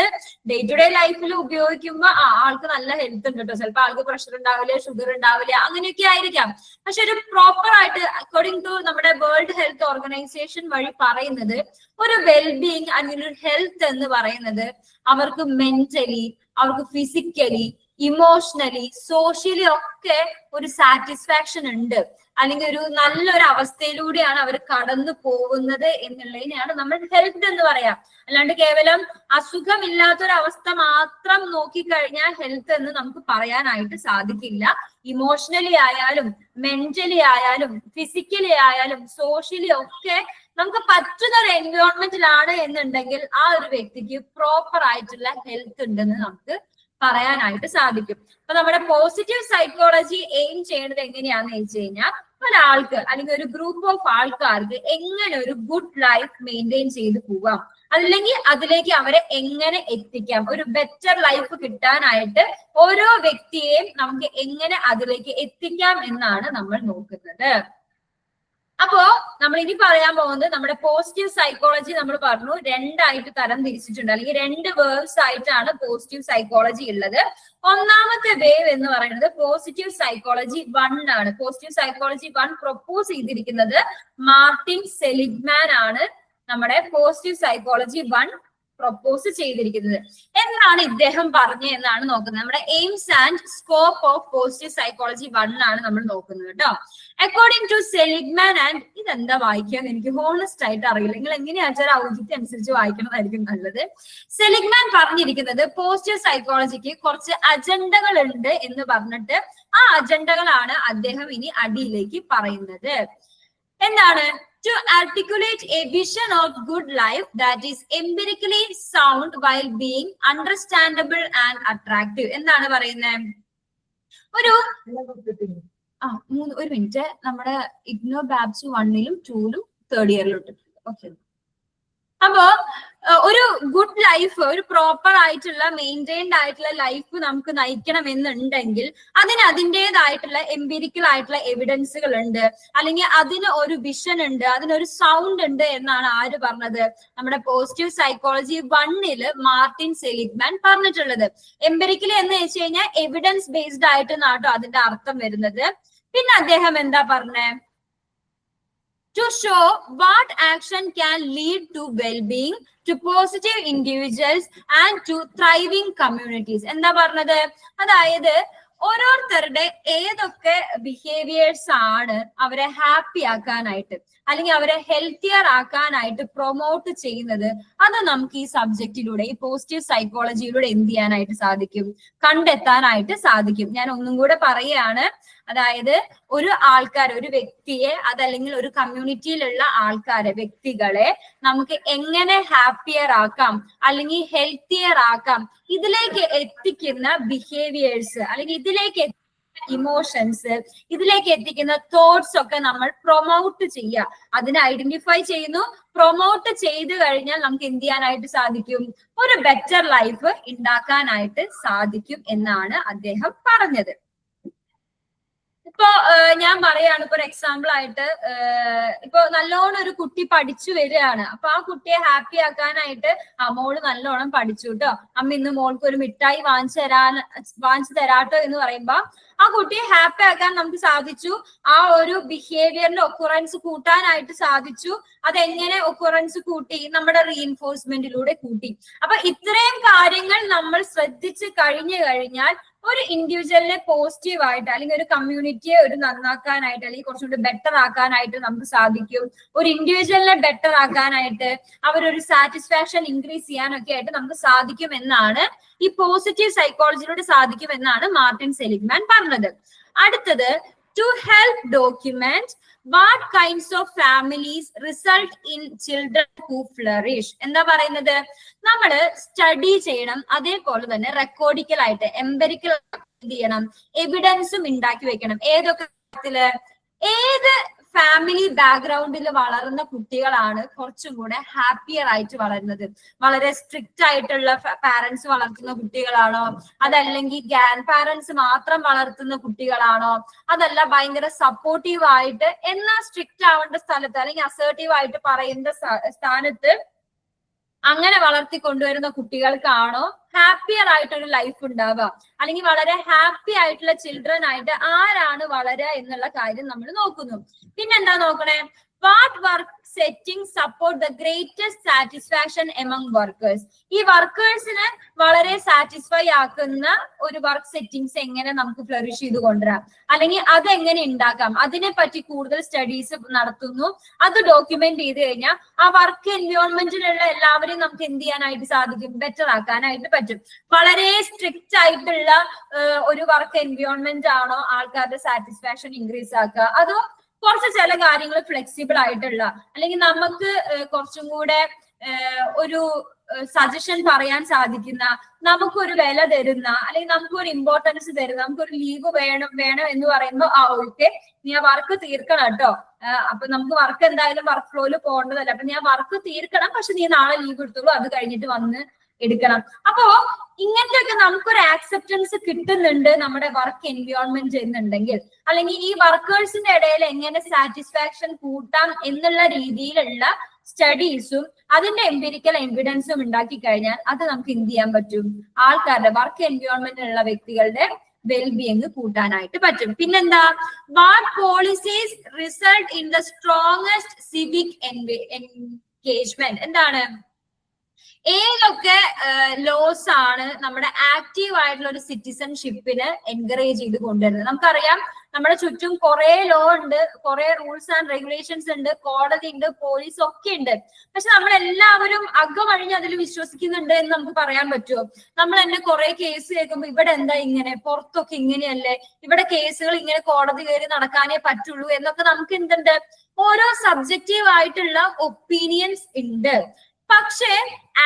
Speaker 1: ഡേ ടു ഡേ ലൈഫിൽ ഉപയോഗിക്കുമ്പോൾ ആൾക്ക് നല്ല ഹെൽത്ത് ഉണ്ട് കേട്ടോ, ചിലപ്പോൾ ആൾക്ക് പ്രഷർ ഉണ്ടാവില്ല, ഷുഗർ ഉണ്ടാവില്ല, അങ്ങനെയൊക്കെ ആയിരിക്കാം. പക്ഷെ ഒരു പ്രോപ്പർ ആയിട്ട് അക്കോർഡിംഗ് ടു നമ്മുടെ വേൾഡ് ഹെൽത്ത് ഓർഗനൈസേഷൻ വഴി പറയുന്നത് ഒരു വെൽബീങ് അല്ലെങ്കിൽ ഒരു ഹെൽത്ത് എന്ന് പറയുന്നത് അവർക്ക് മെന്റലി, അവർക്ക് ഫിസിക്കലി, ഇമോഷണലി, സോഷ്യലി ഒക്കെ ഒരു സാറ്റിസ്ഫാക്ഷൻ ഉണ്ട്, അല്ലെങ്കിൽ ഒരു നല്ലൊരു അവസ്ഥയിലൂടെയാണ് അവർ കടന്നു പോകുന്നത് എന്നുള്ളതിനെയാണ് നമ്മൾ ഹെൽത്ത് എന്ന് പറയാം. അല്ലാണ്ട് കേവലം അസുഖമില്ലാത്തൊരവസ്ഥ മാത്രം നോക്കിക്കഴിഞ്ഞാൽ ഹെൽത്ത് എന്ന് നമുക്ക് പറയാനായിട്ട് സാധിക്കില്ല. ഇമോഷണലി ആയാലും മെന്റലി ആയാലും ഫിസിക്കലി ആയാലും സോഷ്യലി ഒക്കെ നമുക്ക് പറ്റുന്ന ഒരു എൻവയോൺമെന്റിലാണ് എന്നുണ്ടെങ്കിൽ ആ ഒരു വ്യക്തിക്ക് പ്രോപ്പർ ആയിട്ടുള്ള ഹെൽത്ത് ഉണ്ടെന്ന് നമുക്ക് പറയാനായിട്ട് സാധിക്കും. അപ്പൊ നമ്മുടെ പോസിറ്റീവ് സൈക്കോളജി എയിം ചെയ്യേണ്ടത് എങ്ങനെയാന്ന് വെച്ച് കഴിഞ്ഞാൽ, ഒരാൾക്ക് അല്ലെങ്കിൽ ഒരു ഗ്രൂപ്പ് ഓഫ് ആൾക്കാർക്ക് എങ്ങനെ ഒരു ഗുഡ് ലൈഫ് മെയിൻറ്റെയിൻ ചെയ്ത് പോവാം, അല്ലെങ്കിൽ അതിലേക്ക് അവരെ എങ്ങനെ എത്തിക്കാം, ഒരു ബെറ്റർ ലൈഫ് കിട്ടാനായിട്ട് ഓരോ വ്യക്തിയെയും നമുക്ക് എങ്ങനെ അതിലേക്ക് എത്തിക്കാം എന്നാണ് നമ്മൾ നോക്കുന്നത്. അപ്പോ നമ്മൾ ഇനി പറയാൻ പോകുന്നത് നമ്മുടെ പോസിറ്റീവ് സൈക്കോളജി നമ്മൾ പറഞ്ഞു രണ്ടായിട്ട് തരം തിരിച്ചിട്ടുണ്ട്, അല്ലെങ്കിൽ 2 വേവ്സ് ആയിട്ടാണ് പോസിറ്റീവ് സൈക്കോളജി ഉള്ളത്. ഒന്നാമത്തെ വേവ് എന്ന് പറയുന്നത് പോസിറ്റീവ് സൈക്കോളജി 1 ആണ്. പോസിറ്റീവ് സൈക്കോളജി 1 പ്രൊപ്പോസ് ചെയ്തിരിക്കുന്നത് മാർട്ടിൻ സെലിഗ്മാൻ ആണ്. നമ്മുടെ പോസിറ്റീവ് സൈക്കോളജി 1 പ്രൊപ്പോസ് ചെയ്തിരിക്കുന്നത്. എന്താണ് ഇദ്ദേഹം പറഞ്ഞത് എന്നാണ് നോക്കുന്നത്. നമ്മുടെ AIIMS and scope of positive psychology 1 ആണ് നമ്മൾ നോക്കുന്നത് കേട്ടോ. അക്കോർഡിംഗ് ടു സെലിഗ്മാൻ ആൻഡ്, ഇതെന്താ വായിക്കാന്ന് എനിക്ക് ഹോണസ്റ്റ് ആയിട്ട് അറിയില്ല, നിങ്ങൾ എങ്ങനെയാ വെച്ചാൽ ഔചിത്യം അനുസരിച്ച് വായിക്കണതായിരിക്കും നല്ലത്. സെലിഗ്മാൻ പറഞ്ഞിരിക്കുന്നത് പോസിറ്റീവ് സൈക്കോളജിക്ക് കുറച്ച് അജണ്ടകൾ ഉണ്ട് എന്ന് പറഞ്ഞിട്ട് ആ അജണ്ടകളാണ് അദ്ദേഹം ഇനി അടിയിലേക്ക് പറയുന്നത്. എന്താണ്? To articulate a vision of good life that is empirically sound while being understandable and attractive. എന്താണ് പറയുന്നത്? ഒരു മിനിറ്റ്, നമ്മുടെ ഇഗ്നോ ബാബ്സ് 1-ലും 2-ലും 3rd ഇയറിലും ഇട്ടിട്ടുണ്ട്. ഓക്കെ. അപ്പോ ഒരു ഗുഡ് ലൈഫ്, ഒരു പ്രോപ്പർ ആയിട്ടുള്ള മെയിൻറ്റൈൻഡ് ആയിട്ടുള്ള ലൈഫ് നമുക്ക് നയിക്കണം എന്നുണ്ടെങ്കിൽ അതിന് അതിൻ്റെതായിട്ടുള്ള എംപിരിക്കൽ ആയിട്ടുള്ള എവിഡൻസുകൾ ഉണ്ട്, അല്ലെങ്കിൽ അതിന് ഒരു വിഷൻ ഉണ്ട്, അതിനൊരു സൗണ്ട് ഉണ്ട് എന്നാണ് ആര് പറഞ്ഞത്? നമ്മുടെ പോസിറ്റീവ് സൈക്കോളജി 1-ല് മാർട്ടിൻ സെലിഗ്മാൻ പറഞ്ഞിട്ടുള്ളത്. എംപിരിക്കലി എന്ന് വെച്ച് കഴിഞ്ഞാൽ എവിഡൻസ് ബേസ്ഡ് ആയിട്ട് നാട്ടോ അതിന്റെ അർത്ഥം വരുന്നത്. പിന്നെ അദ്ദേഹം എന്താ പറഞ്ഞേ? To show what action can lead to well-being, to positive individuals and to thriving communities. എന്താ പറഞ്ഞത്? അതായത് ഓരോരുത്തരുടെ ഏതൊക്കെ ബിഹേവിയേഴ്സ് ആണ് അവരെ ഹാപ്പി ആക്കാനായിട്ട് അല്ലെങ്കിൽ അവരെ ഹെൽത്തിയർ ആക്കാനായിട്ട് പ്രൊമോട്ട് ചെയ്യുന്നത്, അത് നമുക്ക് ഈ സബ്ജക്റ്റിലൂടെ, ഈ പോസിറ്റീവ് സൈക്കോളജിയിലൂടെ എന്ത് ചെയ്യാനായിട്ട് സാധിക്കും? കണ്ടെത്താനായിട്ട് സാധിക്കും. ഞാൻ ഒന്നും കൂടെ പറയുകയാണ്. അതായത് ഒരു ആൾക്കാർ, ഒരു വ്യക്തിയെ, അതല്ലെങ്കിൽ ഒരു കമ്മ്യൂണിറ്റിയിലുള്ള ആൾക്കാരെ, വ്യക്തികളെ നമുക്ക് എങ്ങനെ ഹാപ്പിയർ ആക്കാം അല്ലെങ്കിൽ ഹെൽത്തിയർ ആക്കാം, ഇതിലേക്ക് എത്തിക്കുന്ന ബിഹേവിയേഴ്സ് അല്ലെങ്കിൽ ഇതിലേക്ക് ഇമോഷൻസ്, ഇതിലേക്ക് എത്തിക്കുന്ന തോട്ട്സ് ഒക്കെ നമ്മൾ പ്രൊമോട്ട് ചെയ്യുക. അതിനെ ഐഡന്റിഫൈ ചെയ്യുന്നു. പ്രൊമോട്ട് ചെയ്തു കഴിഞ്ഞാൽ നമുക്ക് എന്ത് ചെയ്യാനായിട്ട് സാധിക്കും? ഒരു ബെറ്റർ ലൈഫ് ഉണ്ടാക്കാനായിട്ട് സാധിക്കും എന്നാണ് അദ്ദേഹം പറഞ്ഞത്. ഇപ്പൊ ഞാൻ പറയാണ്, ഇപ്പൊ ഒരു എക്സാമ്പിൾ ആയിട്ട്, ഇപ്പൊ നല്ലോണം ഒരു കുട്ടി പഠിച്ചു വരികയാണ്. അപ്പൊ ആ കുട്ടിയെ ഹാപ്പി ആക്കാനായിട്ട്, മോള് നല്ലോണം പഠിച്ചു കേട്ടോ, അമ്മ ഇന്ന് മോൾക്ക് ഒരു മിഠായി വാങ്ങിച്ചു തരാട്ടോ എന്ന് പറയുമ്പോ ആ കുട്ടിയെ ഹാപ്പി ആക്കാൻ നമുക്ക് സാധിച്ചു. ആ ഒരു ബിഹേവിയറിന്റെ ഒക്കുറൻസ് കൂട്ടാനായിട്ട് സാധിച്ചു. അതെങ്ങനെ ഒക്കുറൻസ് കൂട്ടി? നമ്മുടെ റീഇൻഫോഴ്സ്മെന്റിലൂടെ കൂട്ടി. അപ്പൊ ഇത്രയും കാര്യങ്ങൾ നമ്മൾ ശ്രദ്ധിച്ചു കഴിഞ്ഞാൽ ഒരു ഇൻഡിവിജ്വലിനെ പോസിറ്റീവ് ആയിട്ട് അല്ലെങ്കിൽ ഒരു കമ്മ്യൂണിറ്റിയെ ഒരു നന്നാക്കാനായിട്ട് അല്ലെങ്കിൽ കുറച്ചുകൂടി ബെറ്റർ ആക്കാനായിട്ട് നമുക്ക് സാധിക്കും. ഒരു ഇൻഡിവിജ്വലിനെ ബെറ്റർ ആക്കാനായിട്ട്, അവരൊരു സാറ്റിസ്ഫാക്ഷൻ ഇൻക്രീസ് ചെയ്യാനൊക്കെ ആയിട്ട് നമുക്ക് സാധിക്കും എന്നാണ്, ഈ പോസിറ്റീവ് സൈക്കോളജിയിലൂടെ സാധിക്കും എന്നാണ് മാർട്ടിൻ സെലിഗ്മാൻ പറഞ്ഞത്. അടുത്തത്, to help document what kinds of families result in children who flourish. എന്താ പറയുന്നത്? നമ്മള് സ്റ്റഡി ചെയ്യണം, അതേപോലെ തന്നെ റെക്കോർഡിക്കൽ ആയിട്ട് എംപെരിക്കൽ ചെയ്യണം, എവിഡൻസും ഉണ്ടാക്കി വെക്കണം. ഏതൊക്കെ കാര്യത്തില്? ഏത് ഫാമിലി ബാക്ക്ഗ്രൗണ്ടിൽ വളർന്ന കുട്ടികളാണ് കുറച്ചും കൂടെ ഹാപ്പിയർ ആയിട്ട് വളരുന്നത്? വളരെ സ്ട്രിക്റ്റ് ആയിട്ടുള്ള പാരന്റ്സ് വളർത്തുന്ന കുട്ടികളാണോ? അതല്ലെങ്കിൽ ഗ്രാൻഡ് പാരന്റ്സ് മാത്രം വളർത്തുന്ന കുട്ടികളാണോ? അതല്ല ഭയങ്കര സപ്പോർട്ടീവ് ആയിട്ട് എന്നാൽ സ്ട്രിക്റ്റ് ആവേണ്ട സ്ഥലത്ത് അല്ലെങ്കിൽ അസേർട്ടീവ് ആയിട്ട് പറയുന്ന സ്ഥാനത്ത് അങ്ങനെ വളർത്തിക്കൊണ്ടുവരുന്ന കുട്ടികൾക്കാണോ ഹാപ്പിയർ ആയിട്ടൊരു ലൈഫ് ഉണ്ടാവുക? അല്ലെങ്കിൽ വളരെ ഹാപ്പി ആയിട്ടുള്ള ചിൽഡ്രൻ ആയിട്ട് ആരാണ് വളരുക എന്നുള്ള കാര്യം നമ്മൾ നോക്കുന്നു. പിന്നെന്താ നോക്കണേ? What work setting support the greatest satisfaction among workers. ഈ വർക്കേഴ്സിനെ വളരെ സാറ്റിസ്ഫൈ ആക്കുന്ന ഒരു വർക്ക് സെറ്റിംഗ്സ് എങ്ങനെ നമുക്ക് ഫ്ലറിഷ് ചെയ്ത് കൊണ്ടുവരാം, അല്ലെങ്കിൽ അതെങ്ങനെ ഉണ്ടാക്കാം, അതിനെ പറ്റി കൂടുതൽ സ്റ്റഡീസ് നടത്തുന്നു. അത് ഡോക്യുമെന്റ് ചെയ്ത് കഴിഞ്ഞാൽ ആ വർക്ക് എൻവയോൺമെന്റിലുള്ള എല്ലാവരെയും നമുക്ക് എന്ത് ചെയ്യാനായിട്ട് സാധിക്കും? ബെറ്റർ ആക്കാനായിട്ട് പറ്റും. വളരെ സ്ട്രിക്റ്റ് ആയിട്ടുള്ള ഒരു വർക്ക് എൻവയോൺമെന്റ് ആണോ ആൾക്കാരുടെ സാറ്റിസ്ഫാക്ഷൻ ഇൻക്രീസ് ആക്കുക, അതോ കുറച്ച് ചില കാര്യങ്ങൾ ഫ്ലെക്സിബിൾ ആയിട്ടുള്ള, അല്ലെങ്കിൽ നമുക്ക് കുറച്ചും കൂടെ ഒരു സജഷൻ പറയാൻ സാധിക്കുന്ന, നമുക്കൊരു വില തരുന്ന, അല്ലെങ്കിൽ നമുക്കൊരു ഇമ്പോർട്ടൻസ് തരുന്ന, നമുക്കൊരു ലീവ് വേണം എന്ന് പറയുമ്പോൾ ഓക്കെ നീ ആ വർക്ക് തീർക്കണം കേട്ടോ, അപ്പൊ നമുക്ക് വർക്ക് എന്തായാലും വർക്ക് ഫ്ലോയില് പോകേണ്ടതല്ല, അപ്പൊ നീ ആ വർക്ക് തീർക്കണം, പക്ഷെ നീ നാളെ ലീവ് എടുത്തോളൂ, അത് കഴിഞ്ഞിട്ട് വന്ന് എടുക്കണം. അപ്പോ ഇങ്ങനത്തെയൊക്കെ നമുക്കൊരു ആക്സെപ്റ്റൻസ് കിട്ടുന്നുണ്ട് നമ്മുടെ വർക്ക് എൻവയോൺമെന്റ് ചെയ്യുന്നുണ്ടെങ്കിൽ, അല്ലെങ്കിൽ ഈ വർക്കേഴ്സിന്റെ ഇടയിൽ എങ്ങനെ സാറ്റിസ്ഫാക്ഷൻ കൂട്ടാം എന്നുള്ള രീതിയിലുള്ള സ്റ്റഡീസും അതിന്റെ എംപിരിക്കൽ എവിഡൻസും ഉണ്ടാക്കി കഴിഞ്ഞാൽ അത് നമുക്ക് എന്ത് ചെയ്യാൻ പറ്റും? ആൾക്കാരുടെ വർക്ക് എൻവയോൺമെന്റിലുള്ള വ്യക്തികളുടെ വെൽബീയിങ് കൂട്ടാനായിട്ട് പറ്റും. പിന്നെന്താ? What policies result in the strongest civic engagement. എന്താണ്? ഏതൊക്കെ ലോസ് ആണ് നമ്മുടെ ആക്റ്റീവ് ആയിട്ടുള്ള ഒരു സിറ്റിസൺഷിപ്പിന് എൻകറേജ് ചെയ്ത് കൊണ്ടുവരുന്നത്? നമുക്കറിയാം നമ്മുടെ ചുറ്റും കുറെ ലോ ഉണ്ട്, കുറെ റൂൾസ് ആൻഡ് റെഗുലേഷൻസ് ഉണ്ട്, കോടതി ഉണ്ട്, പോലീസ് ഒക്കെ ഉണ്ട്. പക്ഷെ നമ്മൾ എല്ലാവരും അകമഴിഞ്ഞ് അതിൽ വിശ്വസിക്കുന്നുണ്ട് എന്ന് നമുക്ക് പറയാൻ പറ്റുമോ? നമ്മൾ തന്നെ കുറെ കേസ് കേൾക്കുമ്പോൾ ഇവിടെ എന്താ ഇങ്ങനെ, പുറത്തൊക്കെ ഇങ്ങനെയല്ലേ, ഇവിടെ കേസുകൾ ഇങ്ങനെ കോടതി കയറി നടക്കാനേ പറ്റുള്ളൂ എന്നൊക്കെ നമുക്ക് എന്തുണ്ട്, ഓരോ സബ്ജക്റ്റീവ് ആയിട്ടുള്ള ഒപ്പീനിയൻസ് ഉണ്ട്. പക്ഷേ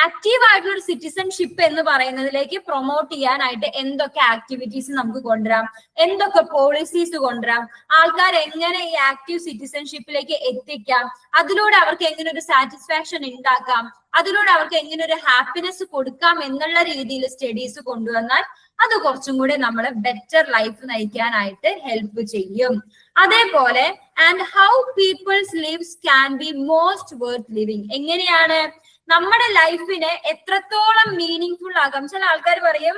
Speaker 1: ആക്റ്റീവ് ആയിട്ടുള്ള ഒരു സിറ്റിസൺഷിപ്പ് എന്ന് പറയുന്നതിലേക്ക് പ്രൊമോട്ട് ചെയ്യാനായിട്ട് എന്തൊക്കെ ആക്ടിവിറ്റീസ് നമുക്ക് കൊണ്ടുവരാം, എന്തൊക്കെ പോളിസീസ് കൊണ്ടുവരാം, ആൾക്കാർ എങ്ങനെ ഈ ആക്റ്റീവ് സിറ്റിസൺഷിപ്പിലേക്ക് എത്തിക്കാം, അതിലൂടെ അവർക്ക് എങ്ങനെ ഒരു സാറ്റിസ്ഫാക്ഷൻ ഉണ്ടാക്കാം, അതിലൂടെ അവർക്ക് എങ്ങനെ ഒരു ഹാപ്പിനെസ് കൊടുക്കാം എന്നുള്ള രീതിയിൽ സ്റ്റഡീസ് കൊണ്ടുവന്നാൽ അത് കുറച്ചും കൂടെ നമ്മൾ ബെറ്റർ ലൈഫ് നയിക്കാനായിട്ട് ഹെൽപ്പ് ചെയ്യും. അതേപോലെ and how peoples lives can be most worth living, എങ്ങനെയാണ് നമ്മുടെ ലൈഫിനെ എത്രത്തോളം മീനിങ് ഫുൾ ആകാം. ചില ആൾക്കാർ പറയും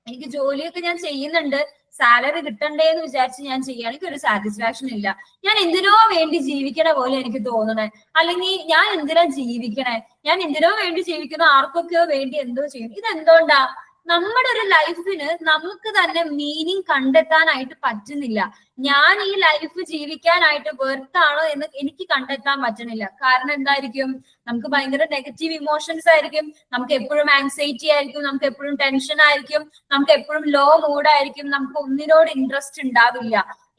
Speaker 1: എനിക്ക് ജോലിയൊക്കെ ഞാൻ ചെയ്യുന്നുണ്ട്, സാലറി കിട്ടണ്ടേ എന്ന് വിചാരിച്ച് ഞാൻ ചെയ്യുകയാണ്, എനിക്ക് ഒരു സാറ്റിസ്ഫാക്ഷൻ ഇല്ല, ഞാൻ എന്തിനോ വേണ്ടി ജീവിക്കണ പോലെ എനിക്ക് തോന്നണേ, അല്ലെങ്കിൽ ഞാൻ എന്തിനാ ജീവിക്കണേ, ഞാൻ എന്തിനോ വേണ്ടി ജീവിക്കുന്ന ആർക്കൊക്കെയോ വേണ്ടി എന്തോ ചെയ്യും. ഇതെന്തുകൊണ്ടാ? നമ്മുടെ ഒരു ലൈഫിന് നമുക്ക് തന്നെ മീനിങ് കണ്ടെത്താനായിട്ട് പറ്റുന്നില്ല. ഞാൻ ഈ ലൈഫ് ജീവിക്കാനായിട്ട് വെർത്താണോ എന്ന് എനിക്ക് കണ്ടെത്താൻ പറ്റണില്ല. കാരണം എന്തായിരിക്കും? നമുക്ക് ഭയങ്കര നെഗറ്റീവ് ഇമോഷൻസ് ആയിരിക്കും, നമുക്ക് എപ്പോഴും ആങ്സൈറ്റി ആയിരിക്കും, നമുക്ക് എപ്പോഴും ടെൻഷൻ ആയിരിക്കും, നമുക്ക് എപ്പോഴും ലോ മൂഡായിരിക്കും, നമുക്ക് ഒന്നിനോട് ഇൻട്രസ്റ്റ് ഉണ്ടാവില്ല.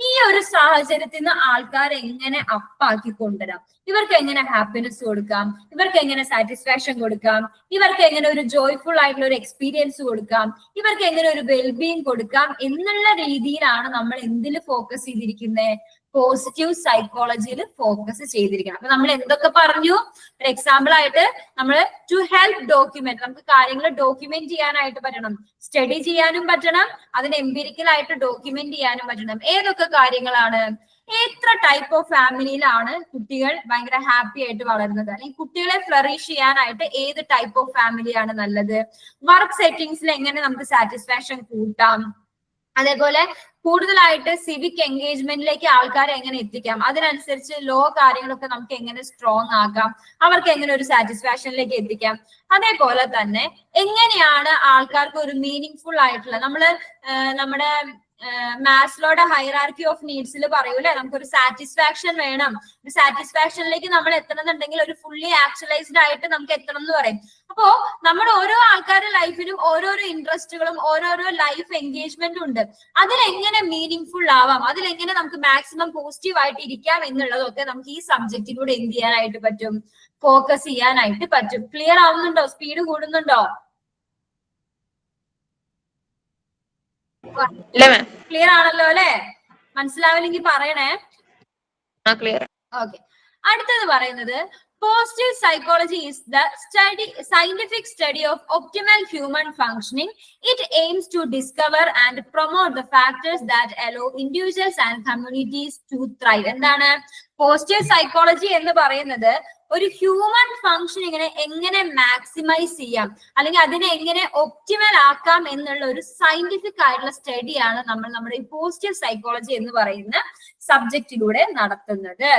Speaker 1: ഈ ഒരു സാഹചര്യത്തിൽ നിന്ന് ആൾക്കാർ എങ്ങനെ അപ്പാക്കി കൊണ്ടുവരാം, ഇവർക്ക് എങ്ങനെ ഹാപ്പിനെസ് കൊടുക്കാം, ഇവർക്ക് എങ്ങനെ സാറ്റിസ്ഫാക്ഷൻ കൊടുക്കാം, ഇവർക്ക് എങ്ങനെ ഒരു ജോയ്ഫുൾ ആയിട്ടുള്ള ഒരു എക്സ്പീരിയൻസ് കൊടുക്കാം, ഇവർക്ക് എങ്ങനെ ഒരു വെൽബീങ് കൊടുക്കാം എന്നുള്ള രീതിയിലാണ് നമ്മൾ എന്തിൽ ഫോക്കസ് ചെയ്തിരിക്കുന്നത്? പോസിറ്റീവ് സൈക്കോളജിയിൽ ഫോക്കസ് ചെയ്തിരിക്കണം. അപ്പൊ നമ്മൾ എന്തൊക്കെ പറഞ്ഞു? ഒരു എക്സാമ്പിൾ ആയിട്ട് നമ്മൾ ടു ഹെൽപ്പ് ഡോക്യുമെന്റ്, നമുക്ക് കാര്യങ്ങൾ ഡോക്യുമെന്റ് ചെയ്യാനായിട്ട് പറ്റണം, സ്റ്റഡി ചെയ്യാനും പറ്റണം, അതിന് എംപിരിക്കൽ ആയിട്ട് ഡോക്യുമെന്റ് ചെയ്യാനും പറ്റണം. ഏതൊക്കെ കാര്യങ്ങളാണ്? എത്ര ടൈപ്പ് ഓഫ് ഫാമിലിയിലാണ് കുട്ടികൾ ഭയങ്കര ഹാപ്പി ആയിട്ട് വളരുന്നത്, അല്ലെങ്കിൽ കുട്ടികളെ ഫ്ലറിഷ് ചെയ്യാനായിട്ട് ഏത് ടൈപ്പ് ഓഫ് ഫാമിലിയാണ് നല്ലത്, വർക്ക് സെറ്റിംഗ്സിൽ എങ്ങനെ നമുക്ക് സാറ്റിസ്ഫാക്ഷൻ കൂട്ടാം, അതേപോലെ കൂടുതലായിട്ട് സിവിക് എൻഗേജ്മെന്റിലേക്ക് ആൾക്കാരെ എങ്ങനെ എത്തിക്കാം, അതിനനുസരിച്ച് ലോ കാര്യങ്ങളൊക്കെ നമുക്ക് എങ്ങനെ സ്ട്രോങ് ആക്കാം, അവർക്ക് എങ്ങനെ ഒരു സാറ്റിസ്ഫാക്ഷനിലേക്ക് എത്തിക്കാം. അതേപോലെ തന്നെ എങ്ങനെയാണ് ആൾക്കാർക്ക് ഒരു മീനിങ് ഫുൾ ആയിട്ടുള്ള, നമ്മുടെ മാസ്ലോയുടെ ഹൈറാർക്കി ഓഫ് നീഡ്സിൽ പറയൂലേ, നമുക്കൊരു സാറ്റിസ്ഫാക്ഷൻ വേണം, ഒരു സാറ്റിസ്ഫാക്ഷനിലേക്ക് നമ്മൾ എത്തണമെന്നുണ്ടെങ്കിൽ ഒരു ഫുള്ളി ആക്ച്വലൈസ്ഡ് ആയിട്ട് നമുക്ക് എത്തണം എന്ന് പറയും. അപ്പോ നമ്മുടെ ഓരോ ആൾക്കാരുടെ ലൈഫിലും ഓരോരോ ഇൻട്രസ്റ്റുകളും ഓരോരോ ലൈഫ് എൻഗേജ്മെന്റും ഉണ്ട്. അതിലെങ്ങനെ മീനിങ് ഫുൾ ആവാം, അതിലെങ്ങനെ നമുക്ക് മാക്സിമം പോസിറ്റീവ് ആയിട്ട് ഇരിക്കാം എന്നുള്ളതൊക്കെ നമുക്ക് ഈ സബ്ജക്റ്റിലൂടെ എന്ത് ചെയ്യാനായിട്ട് പറ്റും? ഫോക്കസ് ചെയ്യാനായിട്ട് പറ്റും. ക്ലിയർ ആവുന്നുണ്ടോ? സ്പീഡ് കൂടുന്നുണ്ടോ? ക്ലിയർ ആണല്ലോ അല്ലെ? മനസ്സിലാവില്ലെങ്കിൽ പറയണേ. ഓക്കെ. അടുത്തത് പറയുന്നത് positive psychology is the scientific study of optimal human functioning. It aims to discover and promote the factors that allow individuals and communities to thrive. എന്താണ് പോസിറ്റീവ് സൈക്കോളജി എന്ന് പറയുന്നത്? ഒരു ഹ്യൂമൻ ഫങ്ഷനിങ്ങിനെ എങ്ങനെ മാക്സിമൈസ് ചെയ്യാം, അല്ലെങ്കിൽ അതിനെ എങ്ങനെ ഒപ്റ്റിമൽ ആക്കാം എന്നുള്ള ഒരു സയന്റിഫിക് ആയിട്ടുള്ള സ്റ്റഡിയാണ് നമ്മൾ നമ്മുടെ ഈ പോസിറ്റീവ് സൈക്കോളജി എന്ന് പറയുന്ന സബ്ജക്റ്റിലൂടെ നടത്തുന്നത്.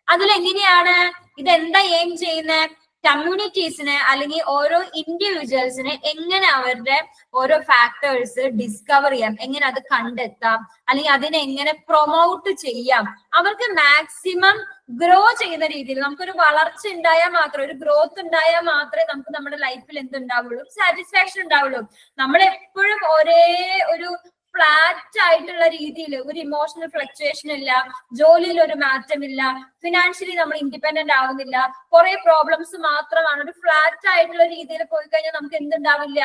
Speaker 1: അതിലെങ്ങനെയാണ് ഇതെന്താ എയിം ചെയ്യുന്നത്? കമ്മ്യൂണിറ്റീസിനെ അല്ലെങ്കിൽ ഓരോ ഇൻഡിവിജ്വൽസിനെ എങ്ങനെ അവരുടെ ഓരോ ഫാക്ടേഴ്സ് ഡിസ്കവർ ചെയ്യാം, എങ്ങനെ അത് കണ്ടെത്താം, അല്ലെങ്കിൽ അതിനെ എങ്ങനെ പ്രൊമോട്ട് ചെയ്യാം, അവർക്ക് മാക്സിമം ഗ്രോ ചെയ്യുന്ന രീതിയിൽ. നമുക്കൊരു വളർച്ച ഉണ്ടായാൽ മാത്രമേ, ഒരു ഗ്രോത്ത് ഉണ്ടായാൽ മാത്രമേ നമുക്ക് നമ്മുടെ ലൈഫിൽ എന്തുണ്ടാവുള്ളൂ? സാറ്റിസ്ഫാക്ഷൻ ഉണ്ടാവുള്ളൂ. നമ്മൾ എപ്പോഴും ഒരേ ഒരു ഫ്ലാറ്റ് ആയിട്ടുള്ള രീതിയിൽ ഒരു ഇമോഷണൽ ഫ്ലക്ച്വേഷൻ ഇല്ല, ജോലിയിൽ ഒരു മാറ്റമില്ല, ഫിനാൻഷ്യലി നമ്മൾ ഇൻഡിപെൻഡന്റ് ആവുന്നില്ല, കുറെ പ്രോബ്ലംസ് മാത്രമാണ്, ഒരു ഫ്ലാറ്റ് ആയിട്ടുള്ള രീതിയിൽ പോയി കഴിഞ്ഞാൽ നമുക്ക് എന്തുണ്ടാവില്ല?